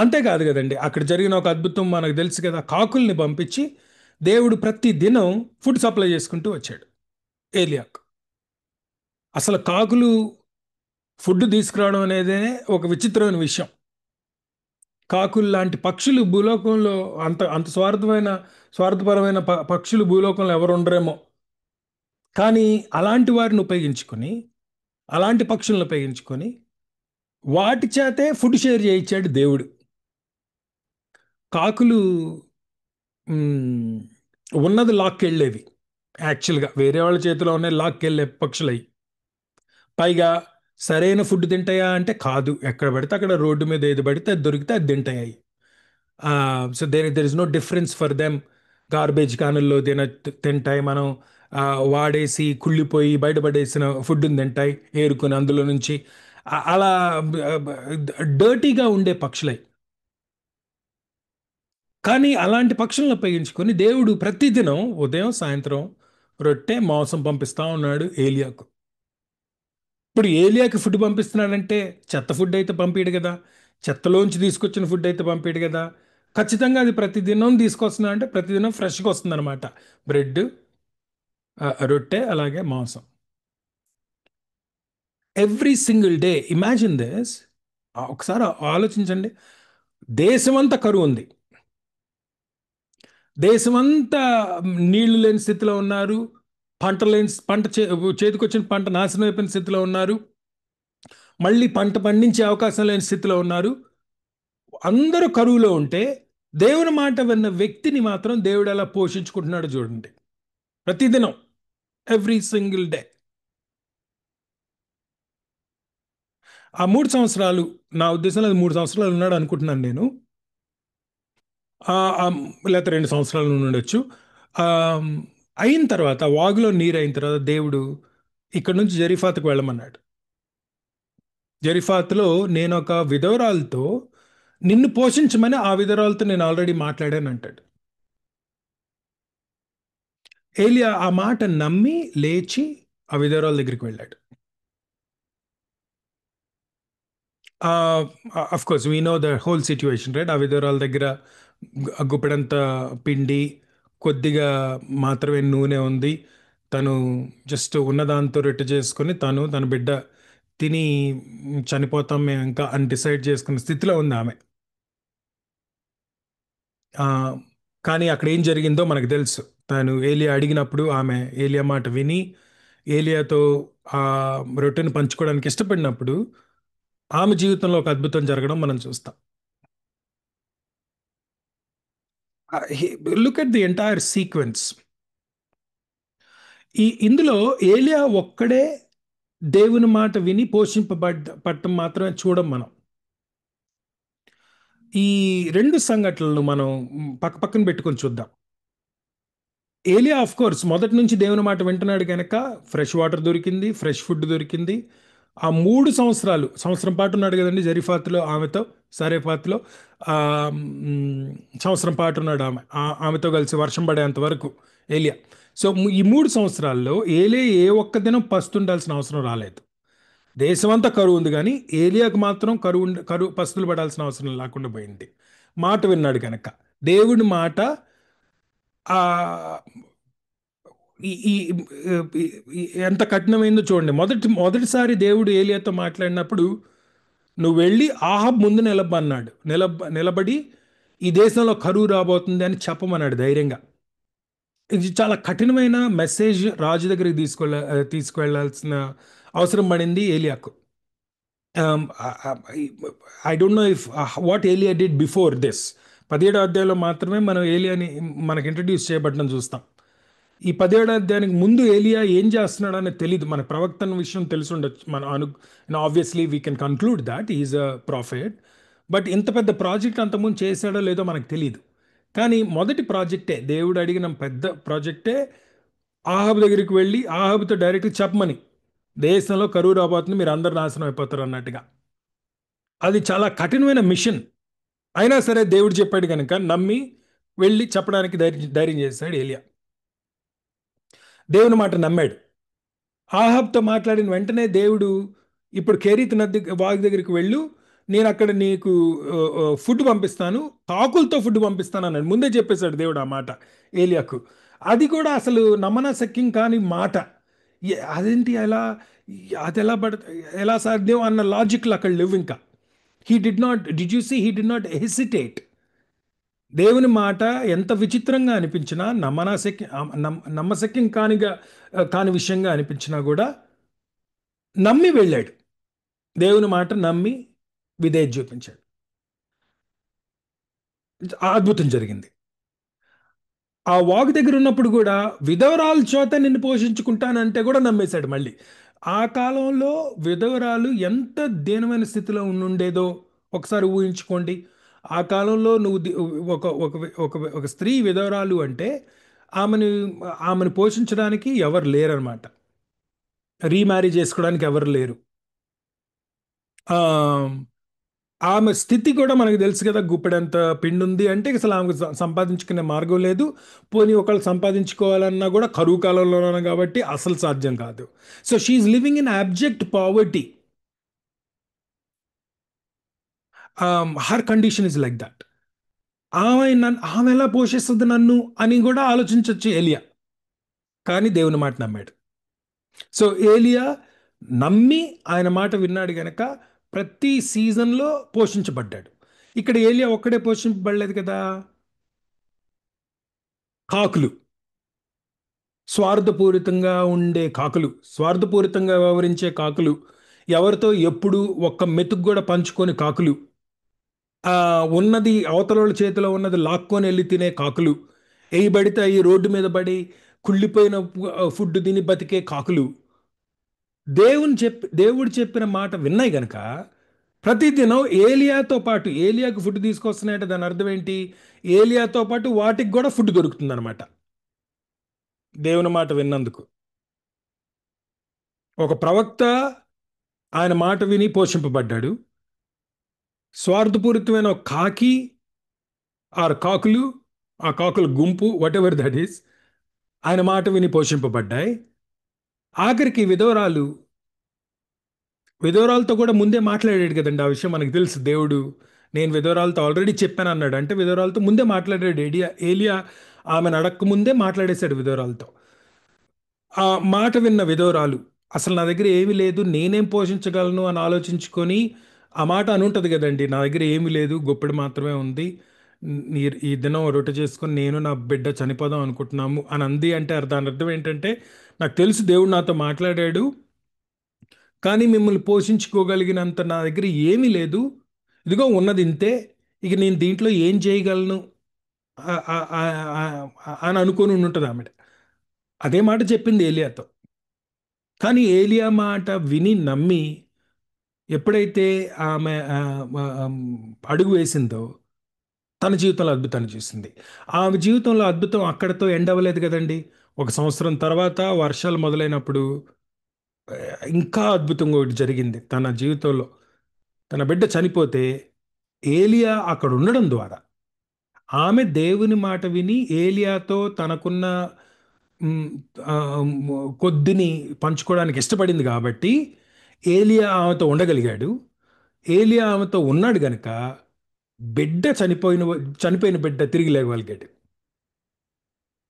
అంతేకాదు కదండి, అక్కడ జరిగిన ఒక అద్భుతం మనకు తెలుసు కదా. కాకుల్ని పంపించి దేవుడు ప్రతి దినం ఫుడ్ సప్లై చేసుకుంటూ వచ్చాడు ఏలియాకు. అసలు కాకులు ఫుడ్ తీసుకురావడం అనేదే ఒక విచిత్రమైన విషయం. కాకులు లాంటి పక్షులు భూలోకంలో అంత అంత స్వార్థపరమైన పక్షులు భూలోకంలో ఎవరు ఉండరేమో. కానీ అలాంటి వారిని ఉపయోగించుకొని, అలాంటి పక్షులను ఉపయోగించుకొని వాటి చేతే ఫుడ్ షేర్ చేయించాడు దేవుడు. కాకులు ఉన్నది లాక్కెళ్ళేవి, యాక్చువల్గా వేరే వాళ్ళ చేతిలో ఉన్నాయి లాక్కెళ్ళే పక్షులవి. పైగా సరైన ఫుడ్ తింటాయా అంటే కాదు, ఎక్కడ పడితే అక్కడ రోడ్డు మీద ఏది పడితే అది దొరికితే అది తింటాయి. So there is no difference for them. Garbage కానుల్లో తింటాయి, మనం వాడేసి కుళ్ళిపోయి బయటపడేసిన ఫుడ్ని తింటాయి ఏరుకొని అందులో నుంచి. అలా డర్టీగా ఉండే పక్షులై. కానీ అలాంటి పక్షులను ఉపయోగించుకొని దేవుడు ప్రతిదినం ఉదయం సాయంత్రం రొట్టె మాంసం పంపిస్తూ ఉన్నాడు ఏలియాకు. ఇప్పుడు ఏలియాకి ఫుడ్ పంపిస్తున్నాడంటే చెత్త ఫుడ్ అయితే పంపిడు కదా, చెత్తలోంచి తీసుకొచ్చిన ఫుడ్ అయితే పంపిడు కదా. ఖచ్చితంగా అది ప్రతిదినం తీసుకొస్తున్నా అంటే ప్రతిదినం ఫ్రెష్గా వస్తుంది అనమాట. బ్రెడ్, రొట్టె, అలాగే మాంసం every single day. Imagine this. ఒకసారి ఆలోచించండి. దేశమంతా కరువు ఉంది, దేశమంతా నీళ్లు లేని స్థితిలో ఉన్నారు, చేతికొచ్చిన పంట నాశనం అయిపోయిన స్థితిలో ఉన్నారు, మళ్ళీ పంట పండించే అవకాశం లేని స్థితిలో ఉన్నారు. అందరూ కరువులో ఉంటే దేవుని మాట విన్న వ్యక్తిని మాత్రం దేవుడు ఎలా పోషించుకుంటున్నాడు చూడండి. ప్రతిదినం, ఎవ్రీ సింగిల్ డే. ఆ 3 సంవత్సరాలు, నా ఉద్దేశంలో అది 3 సంవత్సరాలు ఉన్నాడు అనుకుంటున్నాను నేను, లేకపోతే 2 సంవత్సరాలు ఉండొచ్చు. అయిన తర్వాత, వాగులో నీరు అయిన తర్వాత దేవుడు ఇక్కడ నుంచి జరీఫాతుకు వెళ్ళమన్నాడు. జరీఫాతులో నేను ఒక విధవరాలతో నిన్ను పోషించమని, ఆ విధవరాలతో నేను ఆల్రెడీ మాట్లాడాను అంటాడు. ఏలియా ఆ మాట నమ్మి లేచి ఆ విధవరాల దగ్గరికి వెళ్ళాడు. Of course we know the whole situation, right? ఆ విధవరాల దగ్గర గుప్పెడంత పిండి, కొద్దిగా మాత్రమే నూనె ఉంది. తను జస్ట్ ఉన్నదాంతో రొట్టె చేసుకొని తన బిడ్డ తిని చనిపోతాం మేము ఇంకా అని డిసైడ్ చేసుకున్న స్థితిలో ఉంది ఆమె. కానీ అక్కడ ఏం జరిగిందో మనకు తెలుసు. తను ఏలియా అడిగినప్పుడు ఆమె ఏలియా మాట విని ఏలియాతో ఆ రొట్టెను పంచుకోవడానికి ఇష్టపడినప్పుడు ఆమె జీవితంలో ఒక అద్భుతం జరగడం మనం చూస్తాం. Look at the entire sequence. ఇందులో ఏలియా ఒక్కడే దేవుని మాట విని పట్టం మాత్రమే చూడం మనం. ఈ 2 సంఘటనలను మనం పక్కన పెట్టుకొని చూద్దాం. ఏలియా ఆఫ్ కోర్స్ మొదటి నుంచి దేవుని మాట వింటున్నాడు కనుక ఫ్రెష్ వాటర్ దొరికింది, ఫ్రెష్ ఫుడ్ దొరికింది. ఆ 3 సంవత్సరం పాటు ఉన్నాడు కదండి జరీఫాతులో, ఆమెతో, సరేఫాతులో సంవత్సరం పాటు ఉన్నాడు ఆమెతో కలిసి వర్షం పడేంత వరకు ఏలియా. సో ఈ 3 సంవత్సరాల్లో ఏలియా ఏ ఒక్క దినం పస్తుండాల్సిన అవసరం రాలేదు. దేశమంతా కరువు ఉంది, కానీ ఏలియాకు మాత్రం పస్తులు పడాల్సిన అవసరం లేకుండా పోయింది. మాట విన్నాడు కనుక. దేవుడి మాట ఎంత కఠినమైందో చూడండి. మొదటిసారి దేవుడు ఏలియాతో మాట్లాడినప్పుడు నువ్వు వెళ్ళి ఆహాబ్ ముందు నిలబన్నాడు. నిలబడి ఈ దేశంలో కరువు రాబోతుంది అని చెప్పమన్నాడు ధైర్యంగా. ఇది చాలా కఠినమైన మెసేజ్ రాజు దగ్గరికి తీసుకువెళ్ళాల్సిన అవసరం పడింది ఏలియాకు. I don't know if what Elia did before this, 17వ అధ్యాయంలో మాత్రమే మనం ఏలియాని మనకి ఇంట్రడ్యూస్ చేయబడడం చూస్తాం. ఈ 17వ అధ్యాయానికి ముందు ఏలియా ఏం చేస్తున్నాడు అనేది తెలియదు. మన ప్రవక్తన విషయం తెలిసి ఉండొచ్చు. మనం obviously we can conclude that is a profit. But ఇంత పెద్ద ప్రాజెక్ట్ అంతకుముందు చేశాడో లేదో మనకు తెలియదు. కానీ మొదటి ప్రాజెక్టే, దేవుడు అడిగిన పెద్ద ప్రాజెక్టే ఆహాబు దగ్గరికి వెళ్ళి ఆహాబుతో డైరెక్ట్ చెప్పమని, దేశంలో కరువు రాబోతుంది, మీరు అందరు నాశనం అయిపోతారు అన్నట్టుగా. అది చాలా కఠినమైన మిషన్. అయినా సరే దేవుడు చెప్పాడు కనుక నమ్మి వెళ్ళి చెప్పడానికి ధైర్యం చేశాడు ఏలియా. దేవుని మాట నమ్మాడు. ఆహాబ్తో మాట్లాడిన వెంటనే దేవుడు, ఇప్పుడు కెరీత్ నది వాగు దగ్గరికి వెళ్ళు, నేను అక్కడ నీకు ఫుడ్ పంపిస్తాను, కాకులతో ఫుడ్ పంపిస్తాను అన్నాడు. ముందే చెప్పేశాడు దేవుడు ఆ మాట ఏలియాకు. అది కూడా అసలు నమ్మనశక్యం కాని మాట. అదేంటి ఎలా, అది ఎలా సాధ్యం అన్న లాజిక్లు అక్కడ లేవు. ఇంకా did you see he did not hesitate. దేవుని మాట ఎంత విచిత్రంగా అనిపించినా, నమ్మశక్యం కాని విషయంగా అనిపించినా కూడా నమ్మి వెళ్ళాడు. దేవుని మాట నమ్మి విధేయత చూపించాడు. అద్భుతం జరిగింది. ఆ వాగు దగ్గర ఉన్నప్పుడు కూడా విధవరాలు చేత నిన్ను పోషించుకుంటానంటే కూడా నమ్మేశాడు మళ్ళీ. ఆ కాలంలో విధవరాలు ఎంత దీనమైన స్థితిలో ఉండేదో ఒకసారి ఊహించుకోండి. ఆ కాలంలో నువ్వు ఒక ఒక ఒక ఒక స్త్రీ విధవరాలు అంటే ఆమెను పోషించడానికి ఎవరు లేరనమాట. రీమ్యారేజ్ చేసుకోవడానికి ఎవరు లేరు. ఆమె స్థితి కూడా మనకు తెలుసు కదా, గుప్పెడంత పిండి ఉంది అంటే అసలు ఆమెకు సంపాదించుకునే మార్గం లేదు. పోనీ ఒకళ్ళు సంపాదించుకోవాలన్నా కూడా కరువు కాలంలోనే కాబట్టి అసలు సాధ్యం కాదు. So she's living in abject poverty. Her condition is like that. ఆమె ఎలా పోషిస్తుంది నన్ను అని కూడా ఆలోచించవచ్చు ఏలియా. కానీ దేవుని మాట నమ్మాడు. సో ఏలియా నమ్మి ఆయన మాట విన్నాడు గనక ప్రతి సీజన్లో పోషించబడ్డాడు. ఇక్కడ ఏలియా ఒక్కడే పోషించబడలేదు కదా. కాకులు, స్వార్థపూరితంగా ఉండే కాకులు, స్వార్థపూరితంగా వ్యవహరించే కాకులు, ఎవరితో ఎప్పుడు ఒక్క మెతుకు కూడా పంచుకొని కాకులు, ఉన్నది అవతల చేతిలో ఉన్నది లాక్కొని వెళ్ళి తినే కాకులు, వేయబడితే ఈ రోడ్డు మీద పడి కుళ్ళిపోయిన ఫుడ్ తిని బతికే కాకులు, దేవుడు చెప్పిన మాట విన్నాయి గనక ప్రతిదినం ఏలియాతో పాటు, ఏలియాకు ఫుడ్ తీసుకొస్తున్నాయంటే దాని అర్థం ఏంటి? ఏలియాతో పాటు వాటికి కూడా ఫుడ్ దొరుకుతుంది అనమాట. దేవుని మాట విన్నందుకు ఒక ప్రవక్త ఆయన మాట విని పోషింపబడ్డాడు. స్వార్థపూరితమైన కాకి ఆర్ కాకులు, ఆ కాకుల గుంపు, వాట్ ఎవర్ దట్ ఈస్, ఆయన మాట విని పోషింపబడ్డాయి. ఆఖరికి విధవరాలతో కూడా ముందే మాట్లాడాడు కదండి. ఆ విషయం మనకు తెలుసు. దేవుడు నేను విధవరాలతో ఆల్రెడీ చెప్పాను అన్నాడు. అంటే విధవరాలతో ముందే మాట్లాడాడు ఏలియా. ఆమెను అడక్క ముందే మాట్లాడేశాడు విధవరాలతో. ఆ మాట విన్న విధవరాలు అసలు నా దగ్గర ఏమీ లేదు, నేనేం పోషించగలను అని ఆలోచించుకొని ఆ మాట అనుంటుంది కదండి, నా దగ్గర ఏమీ లేదు, గొప్పెడు మాత్రమే ఉంది, ఈ దినం రొట్టె చేసుకొని నేను నా బిడ్డ చనిపోదాం అనుకుంటున్నాము అని అంది. అంటే దాని అర్థం ఏంటంటే, నాకు తెలుసు దేవుడు నాతో మాట్లాడాడు, కానీ మిమ్మల్ని పోషించుకోగలిగినంత నా దగ్గర ఏమీ లేదు, ఇదిగో ఉన్నది ఇంతే, ఇక నేను దీంట్లో ఏం చేయగలను అని అనుకొని ఉంటుంది ఆమె. అదే మాట చెప్పింది ఏలియాతో. కానీ ఏలియా మాట విని నమ్మి ఎప్పుడైతే ఆమె అడుగు వేసిందో తన జీవితంలో అద్భుతాన్ని చూసింది. ఆమె జీవితంలో అద్భుతం అక్కడితో ఎండ్ అవ్వలేదు కదండి. 1 సంవత్సరం తర్వాత వర్షాలు మొదలైనప్పుడు ఇంకా అద్భుతంగా ఒకటి జరిగింది తన జీవితంలో. తన బిడ్డ చనిపోతే ఏలియా అక్కడ ఉండడం ద్వారా ఆమె దేవుని మాట విని ఏలియాతో తనకున్న కొద్దిని పంచుకోవడానికి ఇష్టపడింది కాబట్టి ఏలియా ఆమెతో ఉండగలిగాడు. ఏలియా ఆమెతో ఉన్నాడు గనక చనిపోయిన బిడ్డ తిరిగి లేవగలిగాడు.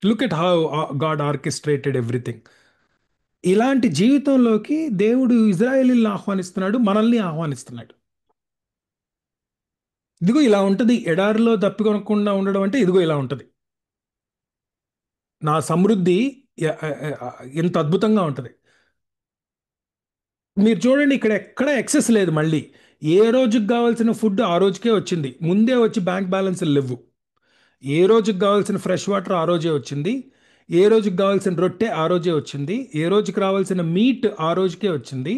Look at how God orchestrated everything. ఇలాంటి జీవితంలోకి దేవుడు ఇజ్రాయేలీలను ఆహ్వానిస్తున్నాడు, మనల్ని ఆహ్వానిస్తున్నాడు. ఇదిగో ఇలా ఉంటుంది. ఎడారిలో దప్పికొనకుండా ఉండడం అంటే ఇదిగో ఇలా ఉంటుంది. నా సమృద్ధి ఎంత అద్భుతంగా ఉంటుంది. మీరు చూడండి, ఇక్కడ ఎక్కడ ఎక్సెస్ లేదు. మళ్ళీ ఏ రోజుకి కావాల్సిన ఫుడ్ ఆ రోజుకే వచ్చింది. ముందే వచ్చి బ్యాంక్ బ్యాలెన్స్లు లేవు. ఏ రోజుకి కావాల్సిన ఫ్రెష్ వాటర్ ఆ రోజే వచ్చింది, ఏ రోజుకి కావాల్సిన రొట్టె ఆ రోజే వచ్చింది, ఏ రోజుకి రావాల్సిన మీట్ ఆ రోజుకే వచ్చింది.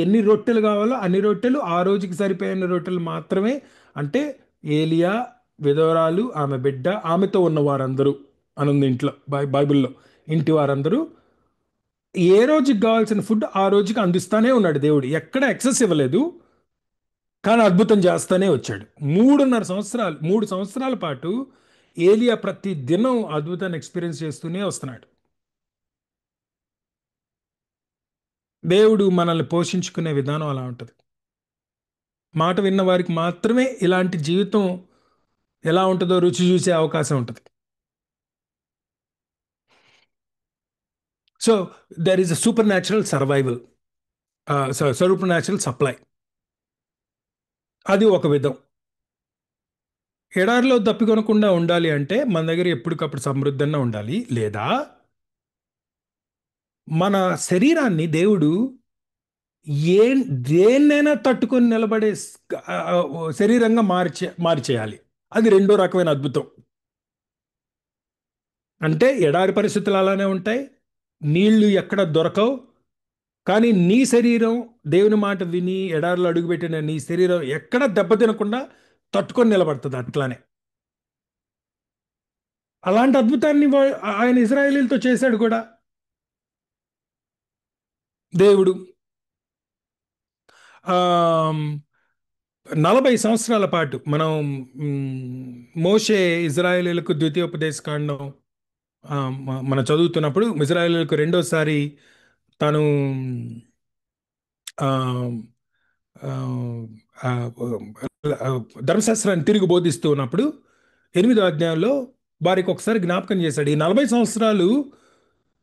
ఎన్ని రొట్టెలు కావాలో అన్ని రొట్టెలు ఆ రోజుకి సరిపోయిన రొట్టెలు మాత్రమే. అంటే ఏలియా, విధవరాలు, ఆమె బిడ్డ, ఆమెతో ఉన్న వారందరూ అనుంది ఇంట్లో, బైబిల్లో ఇంటి వారందరూ ఏ రోజుకి కావాల్సిన ఫుడ్ ఆ రోజుకి అందిస్తానే ఉన్నాడు దేవుడు. ఎక్కడ ఎక్సెస్ ఇవ్వలేదు, కానీ అద్భుతం చేస్తానే వచ్చాడు. 3 సంవత్సరాల పాటు ఏలియా ప్రతి దినం అద్భుతాన్ని ఎక్స్పీరియన్స్ చేస్తూనే వస్తున్నాడు. దేవుడు మనల్ని పోషించుకునే విధానం అలా ఉంటుంది. మాట విన్న వారికి మాత్రమే ఇలాంటి జీవితం ఎలా ఉంటుందో రుచి చూసే అవకాశం ఉంటుంది. So there is a super natural survival, super natural supply. అది ఒక విధం. ఎడారిలో దప్పికొనకుండా ఉండాలి అంటే మన దగ్గర ఎప్పటికప్పుడు సమృద్ధంగా ఉండాలి. లేదా మన శరీరాన్ని దేవుడు ఏ దేన్నైనా తట్టుకొని నిలబడే శరీరంగా మార్చేయాలి. అది రెండో రకమైన అద్భుతం. అంటే ఎడారి పరిస్థితులు అలానే ఉంటాయి, నీళ్లు ఎక్కడ దొరకవు, కానీ నీ శరీరం దేవుని మాట విని ఎడారిలో అడుగుపెట్టిన నీ శరీరం ఎక్కడ దెబ్బతినకుండా తట్టుకొని నిలబడుతుంది. అట్లానే అలాంటి అద్భుతాన్ని ఆయన ఇశ్రాయేలీలతో చేశాడు కూడా దేవుడు. 40 సంవత్సరాల పాటు మనం మోషే ఇజ్రాయేలీలకు ద్వితీయోపదేశకాండం మనం చదువుతున్నప్పుడు ఇజ్రాయేలీలకు రెండోసారి తను ఆ, ఆ, ఆ, ధర్మశాస్త్రాన్ని తిరిగి బోధిస్తూ ఉన్నప్పుడు 8వ అధ్యాయంలో వారికి ఒకసారి జ్ఞాపకం చేశాడు. ఈ 40 సంవత్సరాలు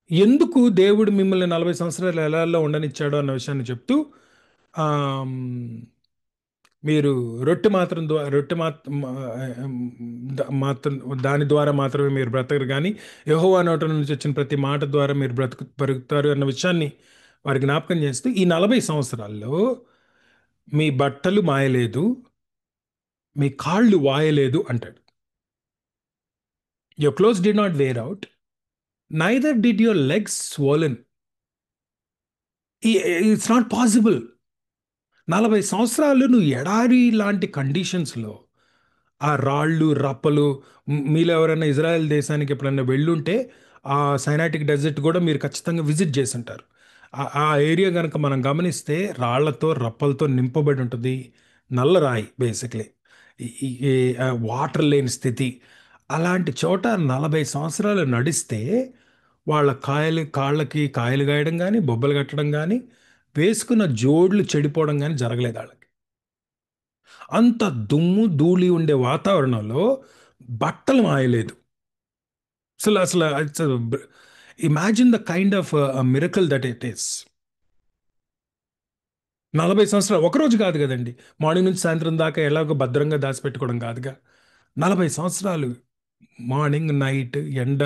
ఎందుకు దేవుడు మిమ్మల్ని 40 సంవత్సరాలు ఎలాల్లో ఉండనిచ్చాడో అన్న విషయాన్ని చెప్తూ, ఆ, మీరు రొట్టె మాత్రం దాని ద్వారా మాత్రమే మీరు బ్రతకరు, కానీ యెహోవా నోట నుంచి వచ్చిన ప్రతి మాట ద్వారా మీరు బ్రతుకుతారు అన్న విషయాన్ని వారి జ్ఞాపకం చేస్తూ, ఈ 40 సంవత్సరాల్లో మీ బట్టలు మాయలేదు, మీ కాళ్ళు వాయలేదు అంటాడు. Your clothes did not wear out, neither did your legs swollen. It's not possible. 40 సంవత్సరాలు నువ్వు ఎడారి లాంటి కండిషన్స్లో ఆ రాళ్ళు రప్పలు, మీలో ఎవరైనా ఇజ్రాయెల్ దేశానికి ఎప్పుడైనా వెళ్ళుంటే ఆ సైనాటిక్ డెజర్ట్ కూడా మీరు ఖచ్చితంగా విజిట్ చేసి ఉంటారు. ఆ ఏరియా కనుక మనం గమనిస్తే రాళ్లతో రప్పలతో నింపబడి ఉంటుంది. నల్ల రాయి బేసిక్లీ, వాటర్ లేని స్థితి. అలాంటి చోట 40 సంవత్సరాలు నడిస్తే వాళ్ళ కాళ్ళకి కాయలు గాయడం కానీ, బొబ్బలు కట్టడం కానీ, వేసుకున్న జోడ్లు చెడిపోవడం కానీ జరగలేదు వాళ్ళకి. అంత దుమ్ము ధూళి ఉండే వాతావరణంలో బట్టలు మాయలేదు. అసలు అసలు imagine the kind of miracle that it is. 40 సంవత్సరాలు ఒకరోజు కాదు కదండి, మార్నింగ్ నుంచి సాయంత్రం దాకా ఎలాగో భద్రంగా దాచిపెట్టుకోవడం కాదుగా. 40 సంవత్సరాలు మార్నింగ్ నైట్ ఎండ,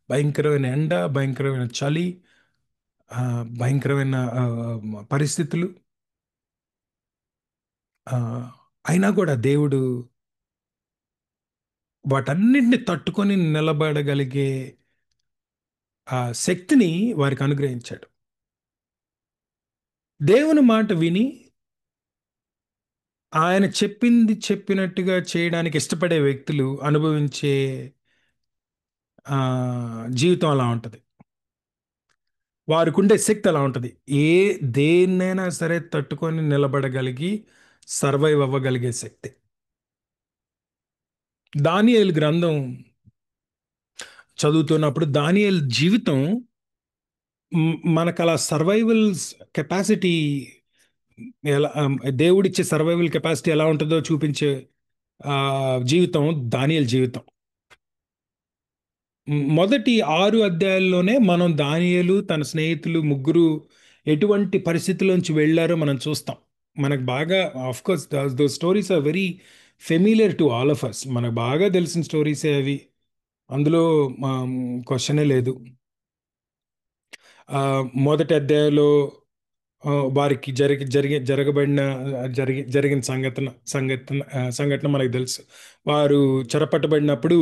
భయంకరమైన ఎండ, భయంకరమైన చలి, భయంకరమైన పరిస్థితులు. అయినా కూడా దేవుడు వాటన్నిటిని తట్టుకొని నిలబడగలిగే ఆ శక్తిని వారికి అనుగ్రహించాడు. దేవుని మాట విని ఆయన చెప్పింది చెప్పినట్టుగా చేయడానికి ఇష్టపడే వ్యక్తులు అనుభవించే జీవితం అలా ఉంటుంది. వారికి ఉండే శక్తి అలా ఉంటుంది. దేన్నైనా సరే తట్టుకొని నిలబడగలిగి సర్వైవ్ అవ్వగలిగే శక్తి. దానియేలు గ్రంథం చదువుతున్నప్పుడు దానియేలు జీవితం మనకు అలా సర్వైవల్ కెపాసిటీ ఎలా, దేవుడిచ్చే సర్వైవల్ కెపాసిటీ ఎలా ఉంటుందో చూపించే జీవితం దానియేలు జీవితం. మొదటి 6 అధ్యాయాల్లోనే మనం దానియేలు తన స్నేహితులు ముగ్గురు ఎటువంటి పరిస్థితుల్లోంచి వెళ్ళారో మనం చూస్తాం. మనకు బాగా, of course those stories are very familiar to all of us. మనకు బాగా తెలిసిన స్టోరీసే అవి, అందులో క్వశ్చనే లేదు. మొదటి అధ్యాయంలో వారికి జరగబడిన జరిగిన సంఘటన మనకు తెలుసు. వారు చెరపట్టబడినప్పుడు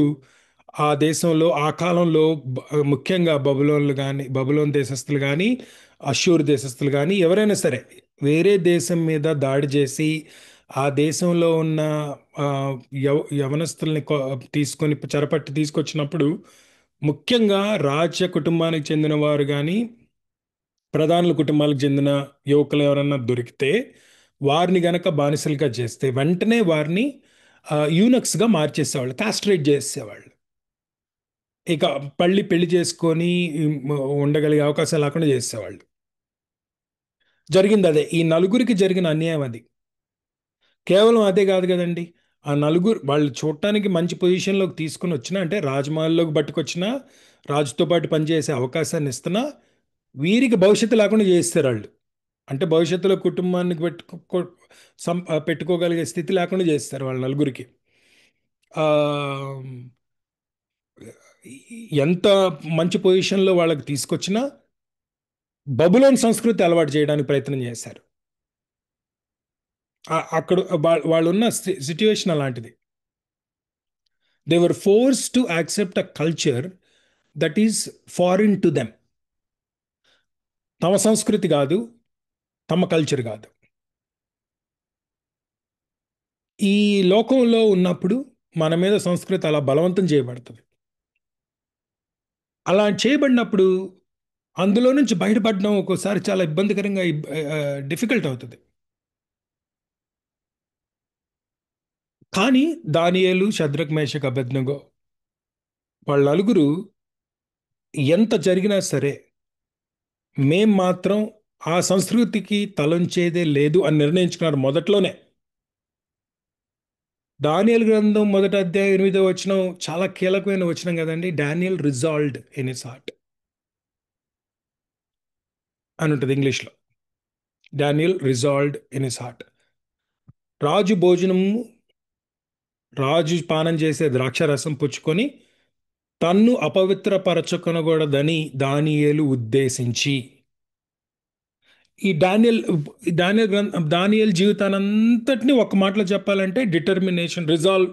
ఆ దేశంలో ఆ కాలంలో ముఖ్యంగా బబులోన్ దేశస్థులు కానీ అష్షూరు దేశస్థులు కానీ ఎవరైనా సరే వేరే దేశం మీద దాడి చేసి ఆ దేశంలో ఉన్న ఆ, యవనస్తుల్ని తీసుకొని చెరపట్టి తీసుకొచ్చినప్పుడు ముఖ్యంగా రాజ కుటుంబానికి చెందిన వారు కానీ ప్రధానుల కుటుంబాలకు చెందిన యువకులు ఎవరన్నా దొరికితే వారిని గనక బానిసలుగా చేస్తే వెంటనే వారిని యూనక్స్గా మార్చేసేవాళ్ళు, కాస్ట్రేట్ చేసేవాళ్ళు. ఇక పెళ్లి చేసుకొని ఉండగలిగే అవకాశం లేకుండా చేసేవాళ్ళు. జరిగింది అదే, ఈ నలుగురికి జరిగిన అన్యాయం అది. కేవలం అదే కాదు కదండి, ఆ నలుగురు వాళ్ళు చూడటానికి మంచి పొజిషన్లోకి తీసుకుని వచ్చినా, అంటే రాజమహల్లోకి పట్టుకొచ్చినా, రాజుతో పాటు పనిచేసే అవకాశాన్ని ఇస్తున్నా, వీరికి భవిష్యత్తు లేకుండా చేస్తారు వాళ్ళు. అంటే భవిష్యత్తులో కుటుంబాన్ని పెట్టుకోగలిగే స్థితి లేకుండా చేస్తారు వాళ్ళ నలుగురికి. ఆ, ఎంత మంచి పొజిషన్లో వాళ్ళకి తీసుకొచ్చినా బబులోన్ సంస్కృతి అలవాటు చేయడానికి ప్రయత్నం చేశారు. అక్కడ వాళ్ళు ఉన్న సిట్యుయేషన్ అలాంటిది. They were force to accept a culture that is foreign to them. తమ సంస్కృతి కాదు, తమ కల్చర్ కాదు. ఈ లోకంలో ఉన్నప్పుడు మన మీద సంస్కృతి అలా బలవంతం చేయబడుతుంది. అలా చేయబడినప్పుడు అందులో నుంచి బయటపడడం ఒక్కోసారి చాలా ఇబ్బందికరంగా డిఫికల్ట్ అవుతుంది. కానీ దానియేలు, షద్రక్, మేషక్, అబేద్నెగో వాళ్ళ నలుగురు ఎంత జరిగినా సరే మేం మాత్రం ఆ సంస్కృతికి తలంచేదే లేదు అని నిర్ణయించుకున్నారు మొదట్లోనే. దానియేలు గ్రంథం 1వ అధ్యాయం 8వ వచనం చాలా కీలకమైన వచనం కదండి. Daniel resolved in his heart అని ఉంటుంది ఇంగ్లీష్లో. Daniel resolved in his heart. రాజు పానం చేసే ద్రాక్షరసం పుచ్చుకొని తన్ను అపవిత్రపరచుకొనకూడదని దానియేలు ఉద్దేశించి. ఈ దానియేల్ జీవితానంతటిని ఒక మాటలో చెప్పాలంటే డిటర్మినేషన్, రిజాల్వ్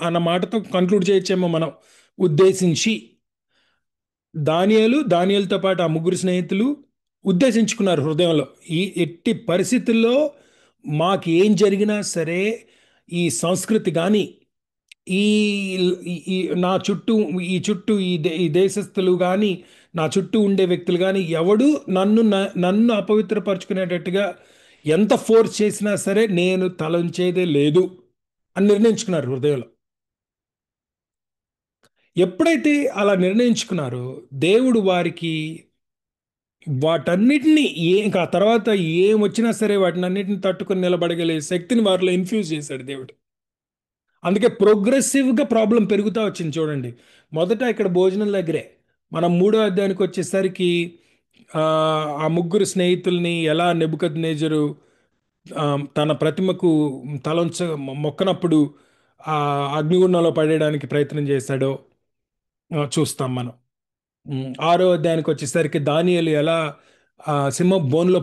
అన్న మాటతో కంక్లూడ్ చేయొచ్చేమో మనం. ఉద్దేశించి. దానియేలుతో పాటు ఆ ముగ్గురు స్నేహితులు ఉద్దేశించుకున్నారు హృదయంలో, ఈ ఎట్టి పరిస్థితుల్లో మాకు ఏం జరిగినా సరే ఈ సంస్కృతి కానీ ఈ ఈ నా చుట్టూ ఈ దేశస్థులు కానీ నా చుట్టూ ఉండే వ్యక్తులు కానీ ఎవడు నన్ను అపవిత్రపరచుకునేటట్టుగా ఎంత ఫోర్స్ చేసినా సరే నేను తలంచేదే లేదు అని నిర్ణయించుకున్నారు హృదయంలో. ఎప్పుడైతే అలా నిర్ణయించుకున్నారో దేవుడు వారికి వాటన్నిటిని ఇంకా తర్వాత ఏం వచ్చినా సరే వాటిని అన్నిటిని తట్టుకొని నిలబడగలిగే శక్తిని వారిలో ఇన్ఫ్యూజ్ చేశాడు దేవుడు. అందుకే ప్రోగ్రెసివ్గా ప్రాబ్లం పెరుగుతూ వచ్చింది చూడండి. మొదట ఇక్కడ భోజనం దగ్గరే మనం 3వ అధ్యాయానికి వచ్చేసరికి ఆ ముగ్గురు స్నేహితుల్ని ఎలా నెబుకద్నెజరు తన ప్రతిమకు మొక్కనప్పుడు ఆ అగ్నిగుండంలో పడేయడానికి ప్రయత్నం చేశాడో చూస్తాం మనం. 6వ అధ్యాయానికి వచ్చేసరికి దానియేలు ఎలా సింహ బోన్లో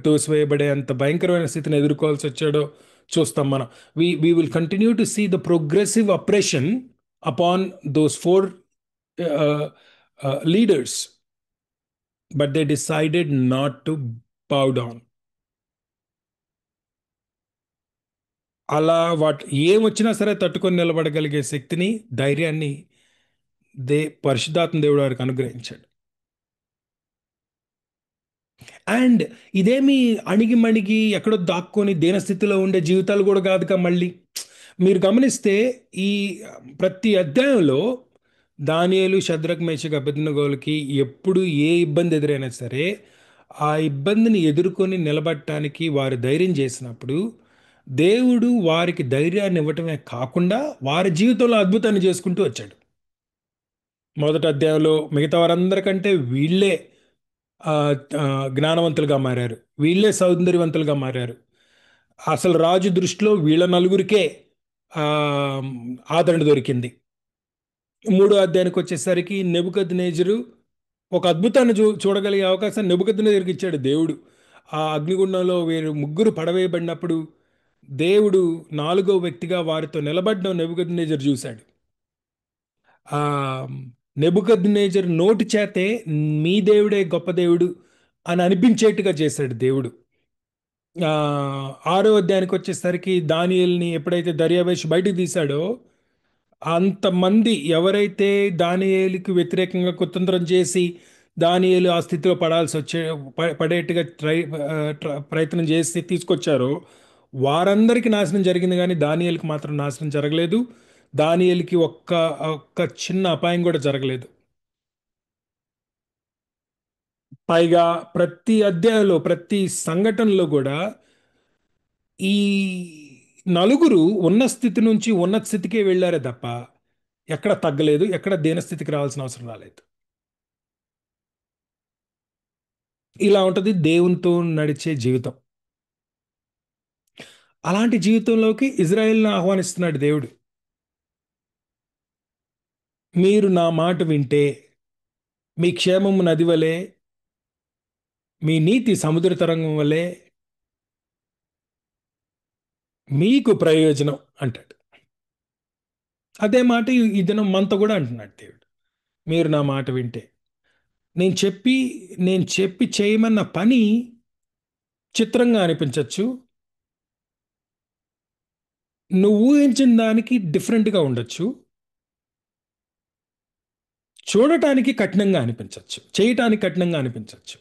తోసివేయబడే అంత భయంకరమైన స్థితిని ఎదుర్కోవాల్సి వచ్చాడో చూస్తాం మనం. we will continue to see the progressive oppression upon those 4 leaders, but they decided not to bow down. అలా ఏం వచ్చినా సరే తట్టుకొని నిలబడగలిగే శక్తిని, ధైర్యాన్ని పరిశుద్ధాత్మ దేవుడు వారికి అనుగ్రహించాడు. అండ్ ఇదేమి అణిగి ఎక్కడో దాక్కొని దీనస్థితిలో ఉండే జీవితాలు కూడా కాదుగా. మళ్ళీ మీరు గమనిస్తే ఈ ప్రతి అధ్యాయంలో దానియేలు, షద్రక్, మేషక్, అబేద్నెగోలకి ఎప్పుడు ఏ ఇబ్బంది ఎదురైనా సరే ఆ ఇబ్బందిని ఎదుర్కొని నిలబడటానికి వారు ధైర్యం చేసినప్పుడు దేవుడు వారికి ధైర్యాన్ని ఇవ్వటమే కాకుండా వారి జీవితంలో అద్భుతాన్ని చేసుకుంటూ వచ్చాడు. మొదటి అధ్యాయంలో మిగతా వారందరికంటే వీళ్ళే జ్ఞానవంతులుగా మారారు, వీళ్ళే సౌందర్యవంతులుగా మారారు. అసలు రాజు దృష్టిలో వీళ్ళ నలుగురికే ఆదరణ దొరికింది. 3వ అధ్యాయానికి వచ్చేసరికి నెబుకద్నెజరు ఒక అద్భుతాన్ని చూడగలిగే అవకాశం నెబుకద్నెజరుకి ఇచ్చాడు దేవుడు. ఆ అగ్నిగుండంలో వీరు ముగ్గురు పడవేయబడినప్పుడు దేవుడు 4వ వ్యక్తిగా వారితో నిలబడడం నెబుకద్నెజర్ చూశాడు. ఆ నెబుకద్నెజర్ నోటి చేతే మీ దేవుడే గొప్ప దేవుడు అని అనిపించేట్టుగా చేశాడు దేవుడు. 6వ అధ్యాయానికి వచ్చేసరికి దానియేలుని ఎప్పుడైతే దర్యావేషు బయటకు తీశాడో, అంతమంది ఎవరైతే దానియేలుకి వ్యతిరేకంగా కుతంత్రం చేసి దానియేలు ఆ స్థితిలో పడేట్టుగా ప్రయత్నం చేసి తీసుకొచ్చారో వారందరికీ నాశనం జరిగింది, కానీ దానియేలుకి మాత్రం నాశనం జరగలేదు. దానియేలుకి ఒక్క ఒక్క చిన్న అపాయం కూడా జరగలేదు. పైగా ప్రతి అధ్యాయంలో ప్రతి సంఘటనలో కూడా ఈ నలుగురు ఉన్న స్థితి నుంచి ఉన్నత స్థితికే వెళ్ళారే తప్ప ఎక్కడ తగ్గలేదు, ఎక్కడ దీనస్థితికి రావాల్సిన అవసరం రాలేదు. ఇలా ఉంటుంది దేవునితో నడిచే జీవితం. అలాంటి జీవితంలోకి ఇజ్రాయెల్ని ఆహ్వానిస్తున్నాడు దేవుడు. మీరు నా మాట వింటే మీ క్షేమము నది వలె, మీ నీతి సముద్ర తరంగం వలె మీకు ప్రయోజనం అంటాడు. అదే మాట ఈ దినం మనతో కూడా అంటున్నాడు దేవుడు. మీరు నా మాట వింటే, నేను చెప్పి చేయమన్న పని చిత్రంగా అనిపించవచ్చు, నువ్వు ఊహించిన దానికి డిఫరెంట్గా ఉండొచ్చు, చూడటానికి కఠినంగా అనిపించవచ్చు, చేయటానికి కఠినంగా అనిపించవచ్చు.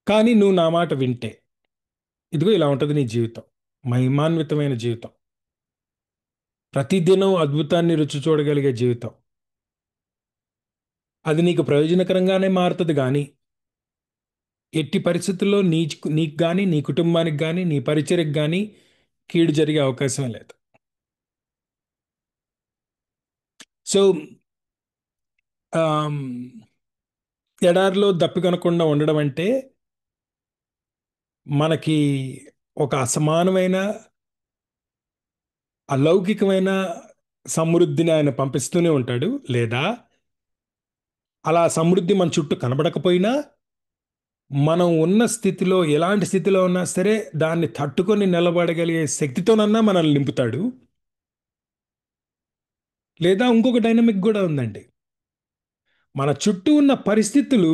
కానీ నువ్వు నా మాట వింటే ఇదిగో ఇలా ఉంటుంది నీ జీవితం, మహిమాన్వితమైన జీవితం, ప్రతిదినం అద్భుతాన్ని రుచి చూడగలిగే జీవితం. అది నీకు ప్రయోజనకరంగానే మారుతుంది, కానీ ఎట్టి పరిస్థితుల్లో నీకు కానీ, నీ కుటుంబానికి కానీ, నీ పరిచర్యకు కానీ కీడు జరిగే అవకాశం లేదు. సో ఎడారిలో దప్పికొనకుండా ఉండడం అంటే మనకి ఒక అసమానమైన అలౌకికమైన సమృద్ధిని ఆయన పంపిస్తూనే ఉంటాడు. లేదా అలా సమృద్ధి మన చుట్టూ కనబడకపోయినా మనం ఉన్న స్థితిలో, ఎలాంటి స్థితిలో ఉన్నా సరే దాన్ని తట్టుకొని నిలబడగలిగే శక్తితోనన్నా మనల్ని నింపుతాడు. లేదా ఇంకొక డైనమిక్ కూడా ఉందండి. మన చుట్టూ ఉన్న పరిస్థితులు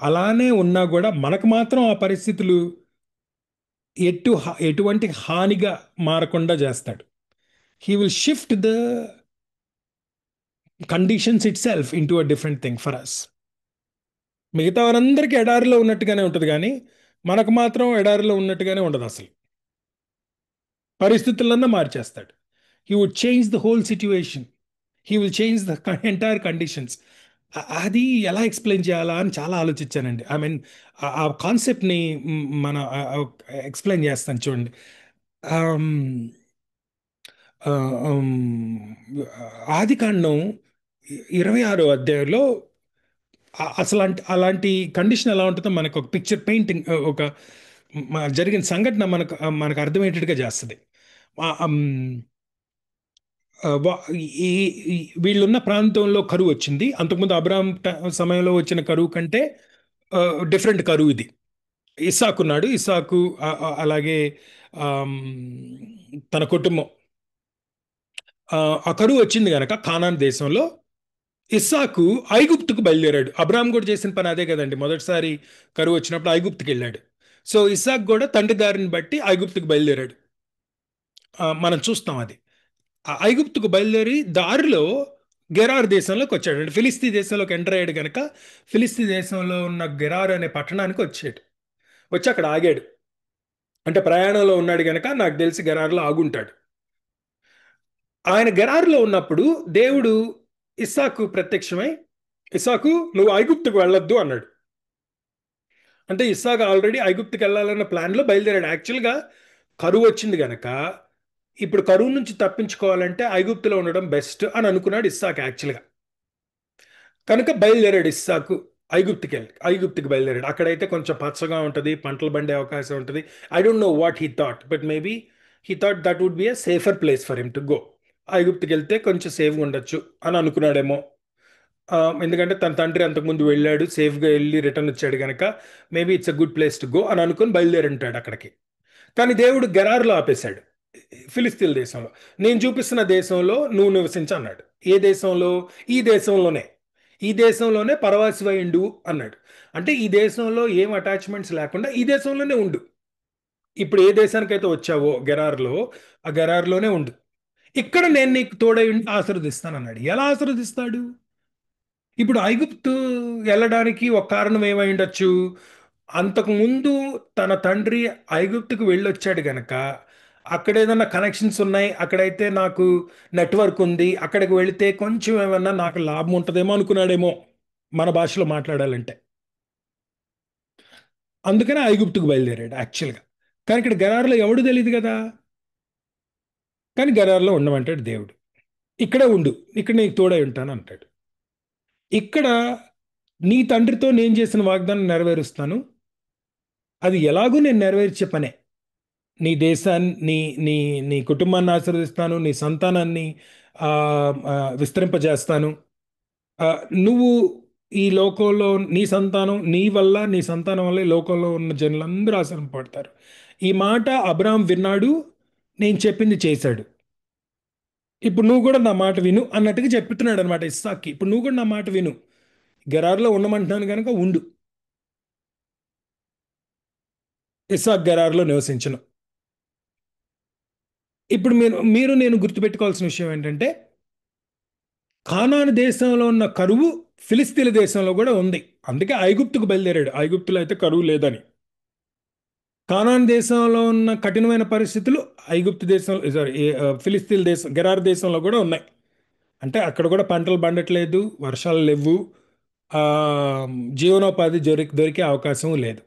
అలానే ఉన్నా కూడా మనకు మాత్రం ఆ పరిస్థితులు ఎటువంటి హానిగా మారకుండా చేస్తాడు. He will shift the conditions itself into a different thing for us. మిగతా వారందరికీ ఎడారిలో ఉన్నట్టుగానే ఉంటుంది, కానీ మనకు మాత్రం ఎడారిలో ఉన్నట్టుగానే ఉండదు. అసలు పరిస్థితులన్నా మార్చేస్తాడు. He would change the whole situation, he will change the entire conditions. అది ఎలా ఎక్స్ప్లెయిన్ చేయాలా అని చాలా ఆలోచించానండి. ఐ మీన్ ఆ కాన్సెప్ట్ని మన ఎక్స్ప్లెయిన్ చేస్తాను చూడండి. ఆదికాండం 26వ అధ్యాయంలో అసలు అలాంటి కండిషన్ ఎలా ఉంటుందో మనకు ఒక పిక్చర్ పెయింటింగ్, ఒక జరిగిన సంఘటన మనకు అర్థమయ్యేటట్టుగా చేస్తుంది. వీళ్ళున్న ప్రాంతంలో కరువు వచ్చింది. అంతకుముందు అబ్రాహాం సమయంలో వచ్చిన కరువు కంటే డిఫరెంట్ కరువు ఇది. ఇస్సాకున్నాడు. ఇస్సాకు అలాగే తన కుటుంబం ఆ కరువు వచ్చింది కనుక కానాన్ దేశంలో ఇస్సాకు ఐగుప్తుకు బయలుదేరాడు. అబ్రాహాం కూడా చేసిన పని అదే కదండి. మొదటిసారి కరువు వచ్చినప్పుడు ఐగుప్తుకి వెళ్ళాడు. సో ఇస్సాకు కూడా తండ్రి దారిని బట్టి ఐగుప్తుకు బయలుదేరాడు. మనం చూస్తాం అది. ఆ ఐగుప్తుకు బయలుదేరి దారిలో గెరార్ దేశంలోకి వచ్చాడు. అంటే ఫిలిస్తీ దేశంలోకి ఎంటర్ అయ్యాడు కనుక ఫిలిస్తీ దేశంలో ఉన్న గెరార్ అనే పట్టణానికి వచ్చి అక్కడ ఆగాడు. అంటే ప్రయాణంలో ఉన్నాడు కనుక నాకు తెలిసి గెరార్లో ఆగుంటాడు. ఆయన గెరార్లో ఉన్నప్పుడు దేవుడు ఇస్సాకు ప్రత్యక్షమై, ఇస్సాకు నువ్వు ఐగుప్తుకు వెళ్ళొద్దు అన్నాడు. అంటే ఇస్సాకు ఆల్రెడీ ఐగుప్తుకు వెళ్ళాలన్న ప్లాన్లో బయలుదేరాడు. యాక్చువల్గా కరువు వచ్చింది కనుక ఇప్పుడు కరువు నుంచి తప్పించుకోవాలంటే ఐగుప్తులో ఉండడం బెస్ట్ అని అనుకున్నాడు ఇస్సాకు యాక్చువల్గా. కనుక బయలుదేరాడు ఇస్సాకు ఐగుప్తుకి బయలుదేరాడు. అక్కడైతే కొంచెం పచ్చగా ఉంటుంది, పంటలు పండే అవకాశం ఉంటుంది. I don't know what he thought, but maybe he thought that would be a safer place for him to go. ఐగుప్తుకి వెళ్తే కొంచెం సేఫ్గా ఉండొచ్చు అని అనుకున్నాడేమో. ఎందుకంటే తన తండ్రి అంతకుముందు వెళ్ళాడు, సేఫ్గా వెళ్ళి రిటర్న్ వచ్చాడు కనుక maybe it's a good place to go అని అనుకుని బయలుదేరి ఉంటాడు అక్కడికి. కానీ దేవుడు గెరారులో ఆపేశాడు, ఫిలిస్తీన్ దేశంలో. నేను చూపిస్తున్న దేశంలో నువ్వు నివసించు అన్నాడు. ఏ దేశంలో? ఈ దేశంలోనే. ఈ దేశంలోనే పరవాసివై ఉండు అన్నాడు. అంటే ఈ దేశంలో ఏం అటాచ్మెంట్స్ లేకుండా ఈ దేశంలోనే ఉండు. ఇప్పుడు ఏ దేశానికైతే వచ్చావో గెరార్లో, ఆ గెరార్లోనే ఉండు. ఇక్కడ నేను నీకు తోడై ఉండి ఆశీర్వదిస్తాను అన్నాడు. ఎలా ఆశీర్వదిస్తాడు? ఇప్పుడు ఐగుప్తు వెళ్ళడానికి ఒక కారణం ఏమై ఉండొచ్చు? అంతకుముందు తన తండ్రి ఐగుప్తుకు వెళ్ళొచ్చాడు గనక అక్కడ ఏదన్నా కనెక్షన్స్ ఉన్నాయి, అక్కడైతే నాకు నెట్వర్క్ ఉంది, అక్కడికి వెళితే కొంచెం ఏమన్నా నాకు లాభం ఉంటుందేమో అనుకున్నాడేమో, మన భాషలో మాట్లాడాలంటే. అందుకనే ఐగుప్తుకు బయలుదేరాడు యాక్చువల్గా. కానీ ఇక్కడ గెరారులో ఎవడు తెలియదు కదా. కానీ గెరారులో ఉండమంటాడు దేవుడు. ఇక్కడే ఉండు, ఇక్కడ నీకు తోడై ఉంటాను అంటాడు. ఇక్కడ నీ తండ్రితో నేను చేసిన వాగ్దానం నెరవేరుస్తాను, అది ఎలాగూ నేను నెరవేర్చే పనే. నీ దేశాన్ని, నీ నీ నీ కుటుంబాన్ని ఆశీర్వదిస్తాను, నీ సంతానాన్ని ఆ, విస్తరింపజేస్తాను. ఆ, నువ్వు ఈ లోకంలో నీ సంతానం, నీ సంతానం వల్ల ఈ లోకంలో ఉన్న జనులందరూ ఆశీర్వదింపబడతారు. ఈ మాట అబ్రాహాం విన్నాడు, నేను చెప్పింది చేశాడు. ఇప్పుడు నువ్వు కూడా నా మాట విను అన్నట్టుగా చెప్తున్నాడు అనమాట ఇస్సాక్కి. ఇప్పుడు నువ్వు కూడా నా మాట విను, గెరారులో ఉండమంటున్నాను కనుక ఉండు. ఇస్సాక్ గెరారులో నివసించను. ఇప్పుడు మీరు నేను గుర్తుపెట్టుకోవాల్సిన విషయం ఏంటంటే, కానాను దేశంలో ఉన్న కరువు ఫిలిస్తీన్ల దేశంలో కూడా ఉంది. అందుకే ఐగుప్తుకు బయలుదేరాడు, ఐగుప్తులో అయితే కరువు లేదని. కానాను దేశంలో ఉన్న కఠినమైన పరిస్థితులు ఐగుప్తు దేశంలో, సారీ, ఫిలిస్తీన్ దేశం గెరార్ దేశంలో కూడా ఉన్నాయి. అంటే అక్కడ కూడా పంటలు పండట్లేదు, వర్షాలు లేవు, ఆ, జీవనోపాధి దొరికే అవకాశం లేదు.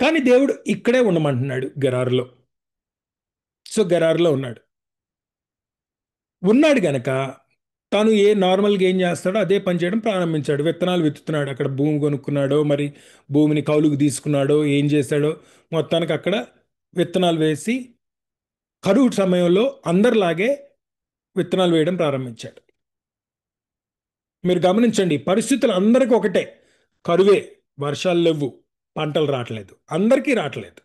కానీ దేవుడు ఇక్కడే ఉండమంటున్నాడు గెరారులో. సో గెరారులో ఉన్నాడు గనక తాను నార్మల్గా ఏం చేస్తాడో అదే పని చేయడం ప్రారంభించాడు. విత్తనాలు విత్తుతున్నాడు, అక్కడ భూమి కొనుక్కున్నాడో మరి భూమిని కౌలుకు తీసుకున్నాడో ఏం చేశాడో, మొత్తానికి అక్కడ విత్తనాలు వేసి కరువు సమయంలో అందరిలాగే విత్తనాలు వేయడం ప్రారంభించాడు. మీరు గమనించండి, పరిస్థితులు అందరికీ ఒకటే, కరువే, వర్షాలు లేవు, పంటలు రావట్లేదు, అందరికీ రావట్లేదు.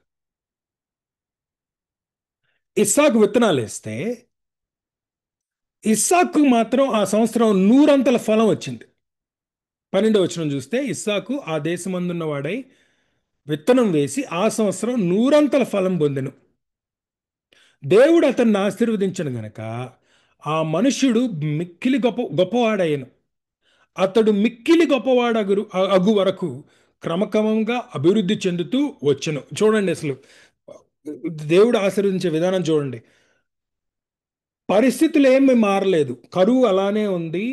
ఇస్సాకు విత్తనాలు వేస్తే ఇస్సాకు మాత్రం ఆ సంవత్సరం 100 ఫలం వచ్చింది. 12వ వచనం చూస్తే, ఇస్సాకు ఆ దేశమందున్న వాడై విత్తనం వేసి ఆ సంవత్సరం 100 ఫలం పొందెను. దేవుడు అతన్ని ఆశీర్వదించను గనక ఆ మనుష్యుడు మిక్కిలి గొప్పవాడయ్యను. అతడు మిక్కిలి అగు వరకు క్రమక్రమంగా అభివృద్ధి చెందుతూ వచ్చెను. చూడండి, అసలు దేవుడు ఆశీర్వదించే విధానం చూడండి. పరిస్థితులు ఏమీ మారలేదు, కరువు అలానే ఉంది.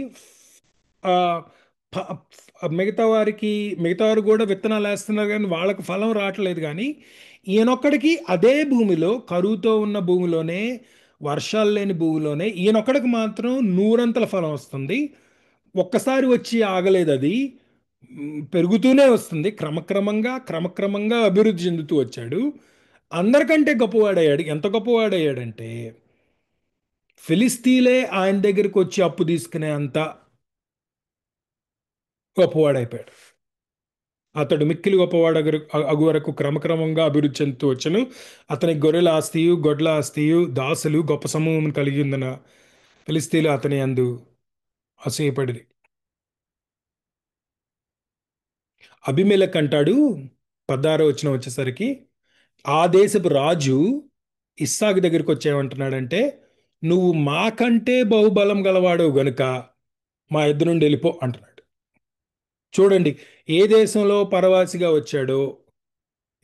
ఆ, మిగతా వారు కూడా విత్తనాలు వేస్తున్నారు కానీ వాళ్ళకు ఫలం రావట్లేదు. కానీ ఈయనొక్కడికి అదే భూమిలో, కరువుతో ఉన్న భూమిలోనే, వర్షాలు లేని భూమిలోనే ఈయనొక్కడికి మాత్రం 100 ఫలం వస్తుంది. ఒక్కసారి వచ్చి ఆగలేదు అది, పెరుగుతూనే వస్తుంది. క్రమక్రమంగా అభివృద్ధి చెందుతూ వచ్చాడు. అందరికంటే గొప్పవాడయ్యాడు. ఎంత గొప్పవాడయ్యాడంటే ఫిలిస్తీన్లే ఆయన దగ్గరికి వచ్చి అప్పు తీసుకునే అంత గొప్పవాడైపోయాడు. అతడు మిక్కిలి అగు వరకు క్రమక్రమంగా అభివృద్ధి చెందుతూ వచ్చను. అతనికి గొర్రెల ఆస్తియు, గొడ్ల ఆస్తియు, దాసులు గొప్ప సమూహం కలిగి ఉందన ఫిలిస్తీన్లు అతని యందు అసూయపడిరి. అబీమెలెకు అంటాడు 16వ వచనం వచ్చేసరికి, ఆ దేశపు రాజు ఇస్సాకు దగ్గరికి వచ్చేమంటున్నాడంటే, నువ్వు మాకంటే బహుబలం గలవాడవు గనుక మా ఇద్దరు నుండి వెళ్ళిపో అంటున్నాడు. చూడండి, ఏ దేశంలో పరవాసిగా వచ్చాడో,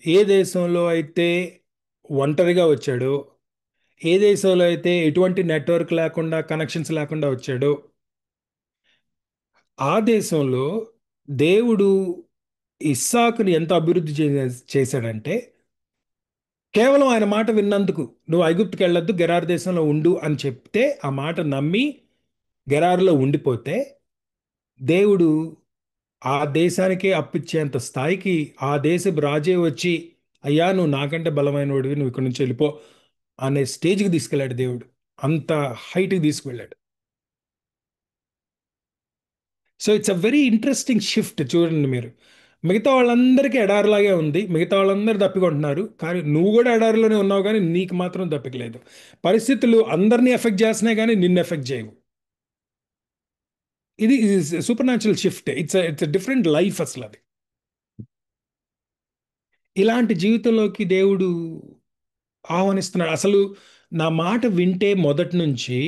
ఏ దేశంలో అయితే ఒంటరిగా వచ్చాడో, ఏ దేశంలో అయితే ఎటువంటి నెట్వర్క్ లేకుండా, కనెక్షన్స్ లేకుండా వచ్చాడో, ఆ దేశంలో దేవుడు ఇస్సాకుని ఎంత అభివృద్ధి చేశాడంటే, కేవలం ఆయన మాట విన్నందుకు, నువ్వు ఐగుప్తుకి వెళ్ళొద్దు, గెరార్ దేశంలో ఉండు అని చెప్తే ఆ మాట నమ్మి గెరారులో ఉండిపోతే దేవుడు ఆ దేశానికే అప్పిచ్చేంత స్థాయికి ఆ దేశపు రాజే వచ్చి, అయ్యా నువ్వు నాకంటే బలమైన వాడివి, నువ్వు ఇక్కడి నుంచి వెళ్ళిపో అనే స్టేజ్కి తీసుకెళ్ళాడు దేవుడు. అంత హైట్కి తీసుకువెళ్ళాడు. So it's a very interesting shift. చూడండి మీరు, మిగతా వాళ్ళందరికీ ఎడారిలాగే ఉంది, మిగతా వాళ్ళందరూ దప్పికొంటున్నారు, కానీ నువ్వు కూడా ఎడారిలోనే ఉన్నావు, కానీ నీకు మాత్రం దప్పికలేదు. పరిస్థితులు అందరినీ ఎఫెక్ట్ చేస్తున్నాయి, కానీ నిన్ను ఎఫెక్ట్ చేయవు. ఇది super natural shift. It's different life అసలు అది. ఇలాంటి జీవితంలోకి దేవుడు ఆహ్వానిస్తున్నాడు. అసలు నా మాట వింటే మొదటి నుంచి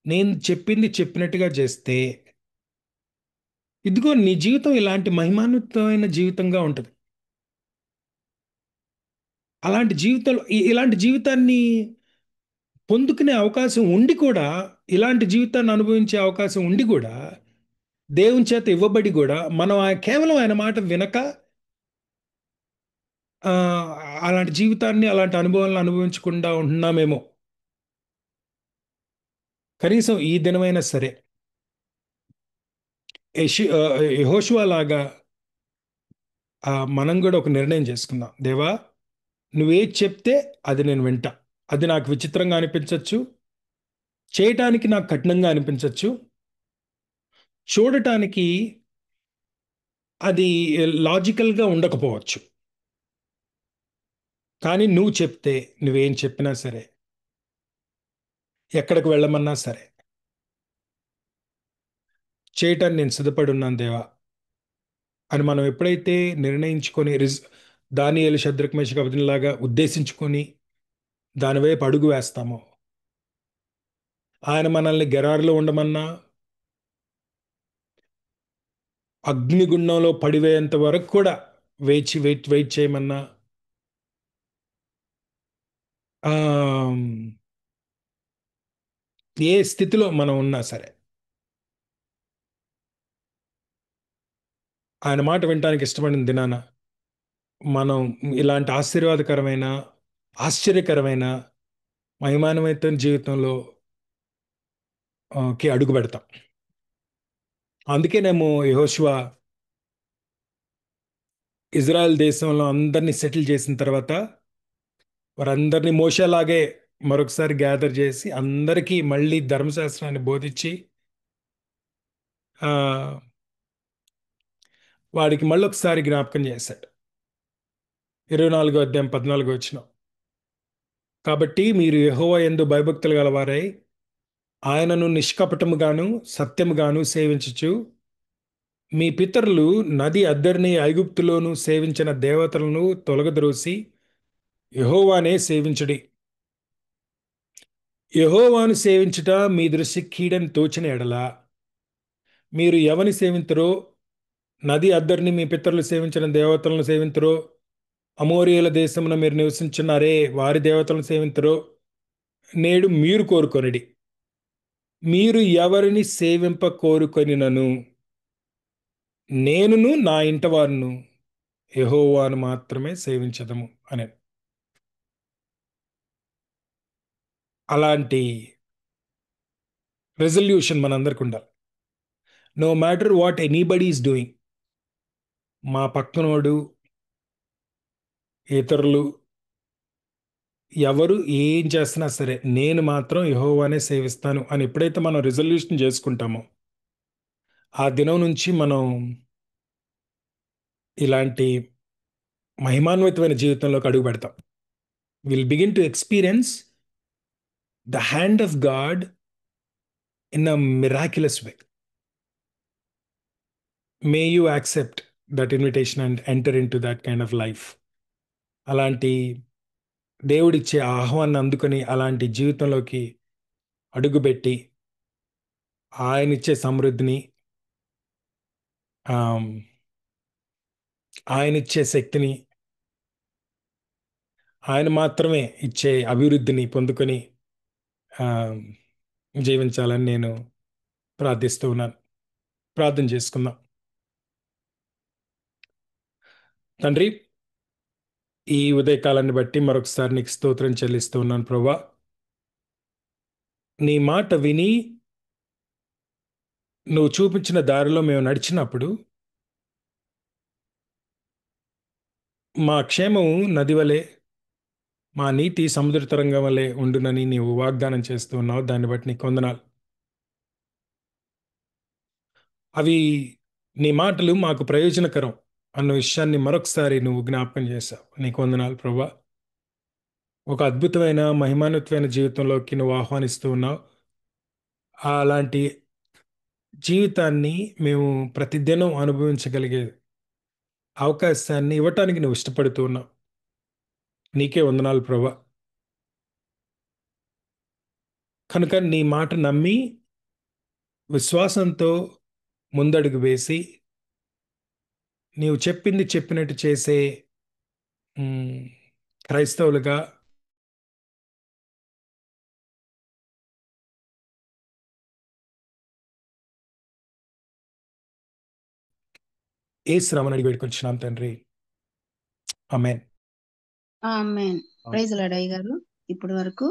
నేను చెప్పింది చెప్పినట్టుగా చేస్తే, ఇదిగో నీ జీవితం ఇలాంటి మహిమాన్వితమైన జీవితంగా ఉంటుంది. అలాంటి జీవితంలో ఇలాంటి జీవితాన్ని పొందుకునే అవకాశం ఉండి కూడా, ఇలాంటి జీవితాన్ని అనుభవించే అవకాశం ఉండి కూడా, దేవుని చేత ఇవ్వబడి కూడా మనం కేవలం ఆయన మాట వినక ఆ, అలాంటి జీవితాన్ని, అలాంటి అనుభవాలను అనుభవించకుండా ఉంటున్నామేమో. కనీసం ఈ దినమైనా సరే యెహోషువ లాగా మనం కూడా ఒక నిర్ణయం చేసుకుందాం. దేవా, నువ్వేది చెప్తే అది నేను వింటా. అది నాకు విచిత్రంగా అనిపించవచ్చు, చేయటానికి నాకు కఠినంగా అనిపించవచ్చు, చూడటానికి అది లాజికల్గా ఉండకపోవచ్చు, కానీ నువ్వు చెప్తే, నువ్వేం చెప్పినా సరే, ఎక్కడికి వెళ్ళమన్నా సరే చేయటాన్ని నేను సిద్ధపడి ఉన్నాను దేవా అని మనం ఎప్పుడైతే నిర్ణయించుకొని, దానియేలు షద్రక్ మేషక్ అబేద్నెగోలాగా ఉద్దేశించుకొని దాని వైపు అడుగు వేస్తామో, ఆయన మనల్ని గెరారులో ఉండమన్నా, అగ్నిగుండంలో పడివేంత వరకు కూడా వెయిట్ చేయమన్నా, ఆ, ఏ స్థితిలో మనం ఉన్నా సరే ఆయన మాట వినటానికి ఇష్టపడిన దినాన మనం ఇలాంటి ఆశీర్వాదకరమైన, ఆశ్చర్యకరమైన, మహిమాన్వితమైన జీవితంలో కి అడుగు పెడతాం. అందుకేనేమో యెహోషువ ఇజ్రాయెల్ దేశంలో అందరినీ సెటిల్ చేసిన తర్వాత వారందరినీ మోషేలాగే మరొకసారి గ్యాదర్ చేసి అందరికీ మళ్ళీ ధర్మశాస్త్రాన్ని బోధించి ఆ, వాడికి మళ్ళీ ఒకసారి జ్ఞాపకం చేశాడు. 24 అధ్యాయం 14 వచనం. కాబట్టి మీరు యెహోవా యందు భయభక్తులు గలవారై ఆయనను నిష్కపటముగాను సత్యముగాను సేవించుచు, మీ పితరులు నది అద్దరిని ఐగుప్తులోను సేవించిన దేవతలను తొలగద్రోసి యెహోవానే సేవించుడి. యెహోవాను సేవించుట మీ దృష్టి కీడని తోచిన ఎడల మీరు ఎవని సేవింతురో, నది అద్దరిని మీ పితరులు సేవించిన దేవతలను సేవింతురో, అమోరీయుల దేశమున మీరు నివసించున్నారే వారి దేవతలను సేవింతురో, నేడు మీరు కోరుకొనిడి. మీరు ఎవరిని సేవింప కోరుకొనినను నేనును నా ఇంటవారును యెహోవాను మాత్రమే సేవించదము అని. అలాంటి రెజల్యూషన్ మనందరికి ఉండాలి. No matter what anybody is doing, మా పక్కనోడు, ఇతరులు ఎవరు ఏం చేస్తున్నా సరే నేను మాత్రం యెహోవానే సేవిస్తాను అని ఎప్పుడైతే మనం రిజల్యూషన్ చేసుకుంటామో, ఆ దినం నుంచి మనం ఇలాంటి మహిమాన్వితమైన జీవితంలోకి అడుగు పెడతాం. Will begin to experience the hand of God in a miraculous way. May you accept that invitation and enter in to that kind of life. అలాంటి దేవుడిచ్చే ఆహ్వాన్ని అందుకొని అలాంటి జీవితంలోకి అడుగుపెట్టి ఆయన ఇచ్చే సమృద్ధిని, ఆయన ఇచ్చే శక్తిని, ఆయన మాత్రమే ఇచ్చే అభివృద్ధిని పొందుకొని జీవించాలని నేను ప్రార్థిస్తూ ఉన్నాను. ప్రార్థన చేసుకుందాం. తండ్రి, ఈ ఉదయకాలాన్ని బట్టి మరొకసారి నీకు స్తోత్రం చెల్లిస్తూ ఉన్నాను ప్రభా. నీ మాట విని నువ్వు చూపించిన దారిలో మేము నడిచినప్పుడు మా క్షేమము నది వలె, మా నీతి సముద్ర తరంగం వలె ఉండునని నీవు వాగ్దానం చేస్తూ ఉన్నావు. దాన్ని బట్టి నీకు వందనాలు. అవి నీ మాటలు మాకు ప్రయోజనకరం అన్న విషయాన్ని మరొకసారి నువ్వు జ్ఞాపకం చేశావు. నీకు వందనాలు ప్రభా. ఒక అద్భుతమైన మహిమాన్వితమైన జీవితంలోకి నువ్వు ఆహ్వానిస్తూ ఉన్నావు. అలాంటి జీవితాన్ని మేము ప్రతిదినం అనుభవించగలిగే అవకాశాన్ని ఇవ్వటానికి నువ్వు ఇష్టపడుతూ ఉన్నావు. నీకే వందనాలు ప్రభా. కనుక నీ మాట నమ్మి విశ్వాసంతో ముందడుగు వేసి నీవు చెప్పింది చెప్పినట్టు చేసే క్రైస్తవులుగా యేసు నామమున అడిగి వేడుకొంచున్నాం తండ్రి. ఆమేన్. ఆమేన్. ప్రైజ్ లార్డ్ అయ్య గారు. ఇప్పటి వరకు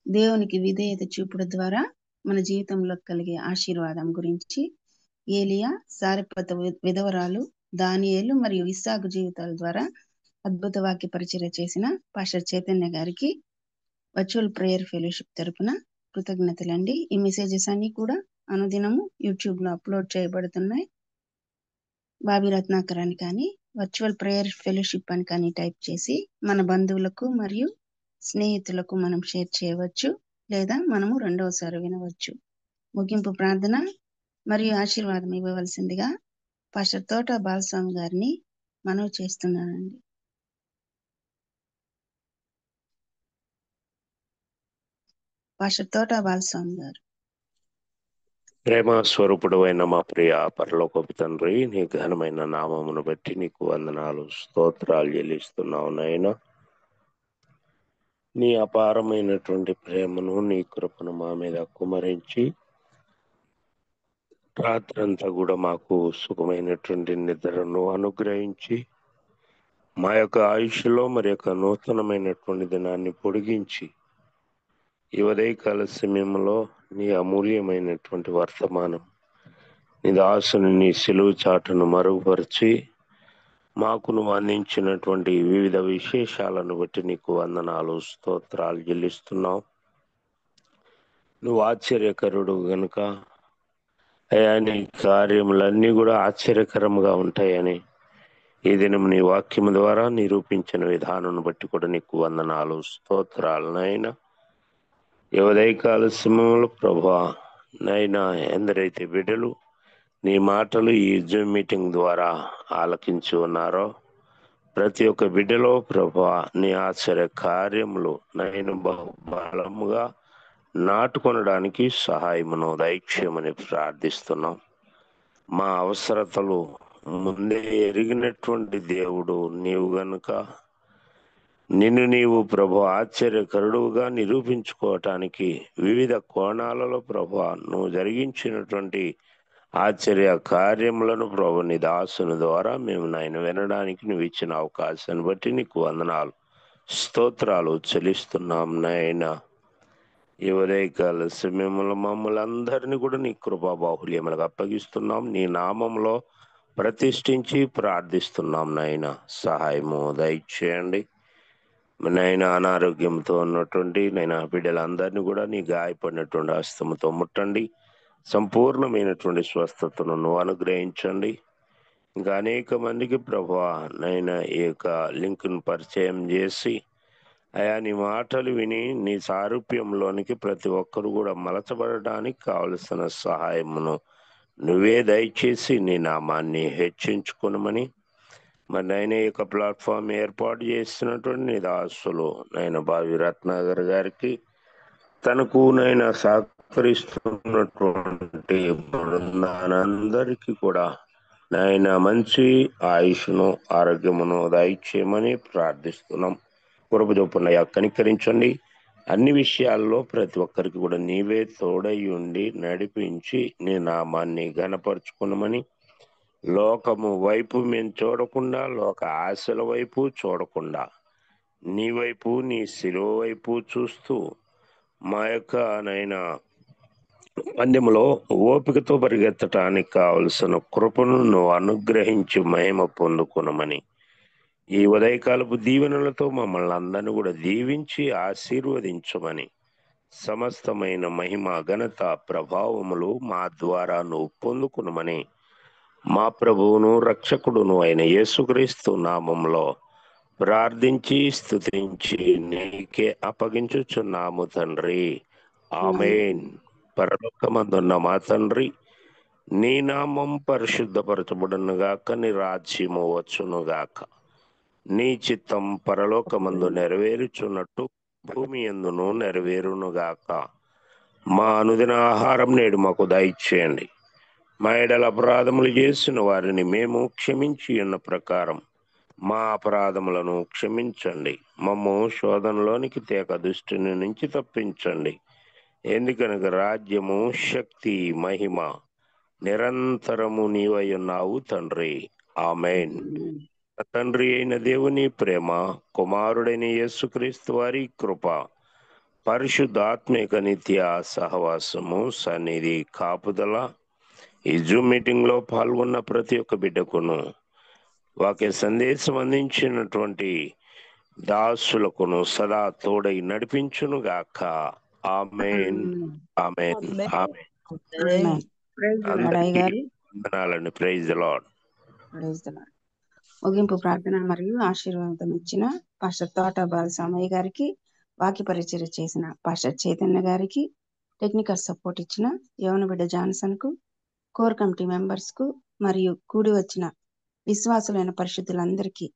దేవునికి విధేయత చూపుడు ద్వారా మన జీవితంలో కలిగే ఆశీర్వాదం గురించి ఏలియా, సారెపత విధవరాలు, దానియేలు మరియు ఇస్సాకు జీవితాల ద్వారా అద్భుత వాక్య పరిచర్య చేసిన పాస్టర్ చైతన్య గారికి వర్చువల్ ప్రేయర్ ఫెలోషిప్ తరపున కృతజ్ఞతలండి. ఈ మెసేజెస్ అన్ని కూడా అనుదినము యూట్యూబ్ లో అప్లోడ్ చేయబడుతున్నాయి. బాబీ రత్నాకర్ అని కానీ వర్చువల్ ప్రేయర్ ఫెలోషిప్ అని కానీ టైప్ చేసి మన బంధువులకు మరియు స్నేహితులకు మనం షేర్ చేయవచ్చు, లేదా మనము రెండవసారి వినవచ్చు. ముగింపు ప్రార్థన మరియు ఆశీర్వాదం ఇవ్వవలసిందిగా పాస్టర్ తోట బాలస్వామి గారిని మనవి చేస్తున్నానండి. పాస్టర్ తోట బాలస్వామి గారు. ప్రేమ స్వరూపుడు అయిన మా ప్రియ పరలోకపు తండ్రి, నీ ఘనమైన నామమును బట్టి నీకు వందనాలు, స్తోత్రాలు చెల్లిస్తున్నావు నాయన. నీ అపారమైనటువంటి ప్రేమను, నీ కృపను మా మీద కుమరించి రాత్రంతా కూడా మాకు సుఖమైనటువంటి నిద్రను అనుగ్రహించి మా యొక్క ఆయుష్లో మరి యొక్క నూతనమైనటువంటి దినాన్ని పొడిగించి ఈ ఉదయకాల సమయంలో నీ అమూల్యమైనటువంటి వర్తమానం నీ దాసుని నీ సిలువ చాటును మరుగుపరిచి మాకు నువ్వు అందించినటువంటి వివిధ విశేషాలను బట్టి నీకు వందనాలు, స్తోత్రాలు చెల్లిస్తున్నావు. నువ్వు ఆశ్చర్యకరుడు గనుక అయ్యా, నీ కార్యములన్నీ కూడా ఆశ్చర్యకరంగా ఉంటాయని ఈ దినం నీ వాక్యము ద్వారా నిరూపించిన విధానం బట్టి కూడా నీకు వందనాలు, స్తోత్రాలు నాయన. ఈ ఉదయకాల సమయంలో ప్రభా నైనా ఎందరైతే బిడ్డలు నీ మాటలు ఈ జూమ్ మీటింగ్ ద్వారా ఆలకించి ఉన్నారో ప్రతి ఒక్క బిడ్డలో ప్రభా నీ ఆశ్చర్య కార్యములు నైనా బలముగా నాటుకొనడానికి సహాయమును దైక్ష్యమని ప్రార్థిస్తున్నాం. మా అవసరతలు ముందే ఎరిగినటువంటి దేవుడు నీవు గనుక నిన్ను నీవు ప్రభు ఆశ్చర్యకరుడుగా నిరూపించుకోవటానికి వివిధ కోణాలలో ప్రభు నువ్వు జరిగించినటువంటి ఆశ్చర్య కార్యములను ప్రభు నీ దాసుని ద్వారా మేము నాయన వినడానికి నువ్వు ఇచ్చిన అవకాశాన్ని బట్టి నీకు వందనాలు, స్తోత్రాలు చెల్లిస్తున్నాం నాయన. ఈ ఉదయకాల సమయంలో మమ్మల్ని అందరినీ కూడా నీ కృపా బాహుల్యములకు అప్పగిస్తున్నాం. నీ నామంలో ప్రతిష్ఠించి ప్రార్థిస్తున్నాం నాయన. సహాయము దయచేయండి నైనా. అనారోగ్యంతో ఉన్నటువంటి నైనా బిడ్డలందరినీ కూడా నీ గాయపడినటువంటి హస్తముతో ముట్టండి. సంపూర్ణమైనటువంటి స్వస్థతను నువ్వు అనుగ్రహించండి. ఇంకా అనేక మందికి ప్రభా నైనా ఈ యొక్క లింక్ను పరిచయం చేసి అయా నీ మాటలు విని నీ సారూప్యంలోనికి ప్రతి ఒక్కరు కూడా మలచబడడానికి కావలసిన సహాయమును నువ్వే దయచేసి నీ నామాన్ని హెచ్చించుకునమని మరి నైనా ఈ యొక్క ప్లాట్ఫామ్ ఏర్పాటు చేస్తున్నటువంటి నీ దాసులు నైనా బావి రత్నాకర్ గారికి తనకు నైనా సహకరిస్తున్నటువంటి బృందానందరికీ కూడా నైనా మంచి ఆయుష్ను ఆరోగ్యమును దయచేయమని ప్రార్థిస్తున్నాం. కృప చొప్పున కనికరించండి. అన్ని విషయాల్లో ప్రతి ఒక్కరికి కూడా నీవే తోడై ఉండి నడిపించి నీ నామాన్ని ఘనపరుచుకున్నామని, లోకము వైపు మేము చూడకుండా, లోక ఆశల వైపు చూడకుండా నీ వైపు నీ శిలువ వైపు చూస్తూ మా యొక్క నైనా పందెములో ఓపికతో పరిగెత్తటానికి కావలసిన కృపను నువ్వు అనుగ్రహించి మహిమ పొందుకునమని ఈ ఉదయకాలపు దీవెనలతో మమ్మల్ని అందరినీ కూడా దీవించి ఆశీర్వదించమని, సమస్తమైన మహిమ ఘనత ప్రభావములు మా ద్వారా నువ్వు పొందుకునమని మా ప్రభువును రక్షకుడును అయిన యేసుక్రీస్తు నామంలో ప్రార్థించి స్తుతించి నీకే అప్పగించుచున్నాము తండ్రి. ఆమేన్. పరలోకమందున్న మా తండ్రి, నీ నామం పరిశుద్ధపరచబడునుగాక, నీ రాజ్యము వచ్చునుగాక, నీ చిత్తం పరలోకమందు నెరవేరుచున్నట్టు భూమి యందును నెరవేరునుగాక. మా అనుదిన ఆహారం నేడు మాకు దయచేయండి. మా ఎడల అపరాధములు చేసిన వారిని మేము క్షమించి ఉన్న ప్రకారం మా అపరాధములను క్షమించండి. మమ్ము శోధనలోనికి తేక దుష్టుని నుంచి తప్పించండి. ఎందుకనగా రాజ్యము, శక్తి, మహిమ నిరంతరము నీవై ఉన్నావు తండ్రి. ఆమేన్. తండ్రి అయిన దేవుని ప్రేమ, కుమారుడైన యేసుక్రీస్తు వారి కృప, పరిశుద్ధాత్మిక నిత్య సహవాసము, సన్నిధి, కాపుదల ఈ జూమ్ మీటింగ్ లో పాల్గొన్న ప్రతి ఒక్క బిడ్డకును, వాక్య సందేశం అందించినటువంటి దాసులకును సదా తోడై నడిపించును గాక. ఆమేన్. ఆమేన్. ఆమేన్. అందరికీ వందనాలండి. Praise the Lord. ముగింపు ప్రార్థన మరియు ఆశీర్వాదం ఇచ్చిన పాస్టర్ తోట బాలసామయ్య గారికి, వాక్య పరిచర్య చేసిన పాస్టర్ చైతన్య గారికి, టెక్నికల్ సపోర్ట్ ఇచ్చిన యవనబిడ్డ జాన్సన్ కు, కోర్ కమిటీ మెంబర్స్ కు మరియు కూడి వచ్చిన విశ్వాసులైన పరిశుద్ధులందరికీ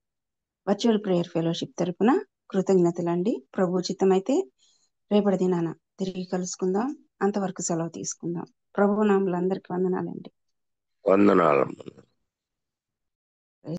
వర్చువల్ ప్రేయర్ ఫెలోషిప్ తరపున కృతజ్ఞతలండి. ప్రభు చిత్తమైతే రేపటి దినాన తిరిగి కలుసుకుందాం. అంతవరకు సెలవు తీసుకుందాం. ప్రభు నామములందరికీ వందనాలండి. వందనాలు.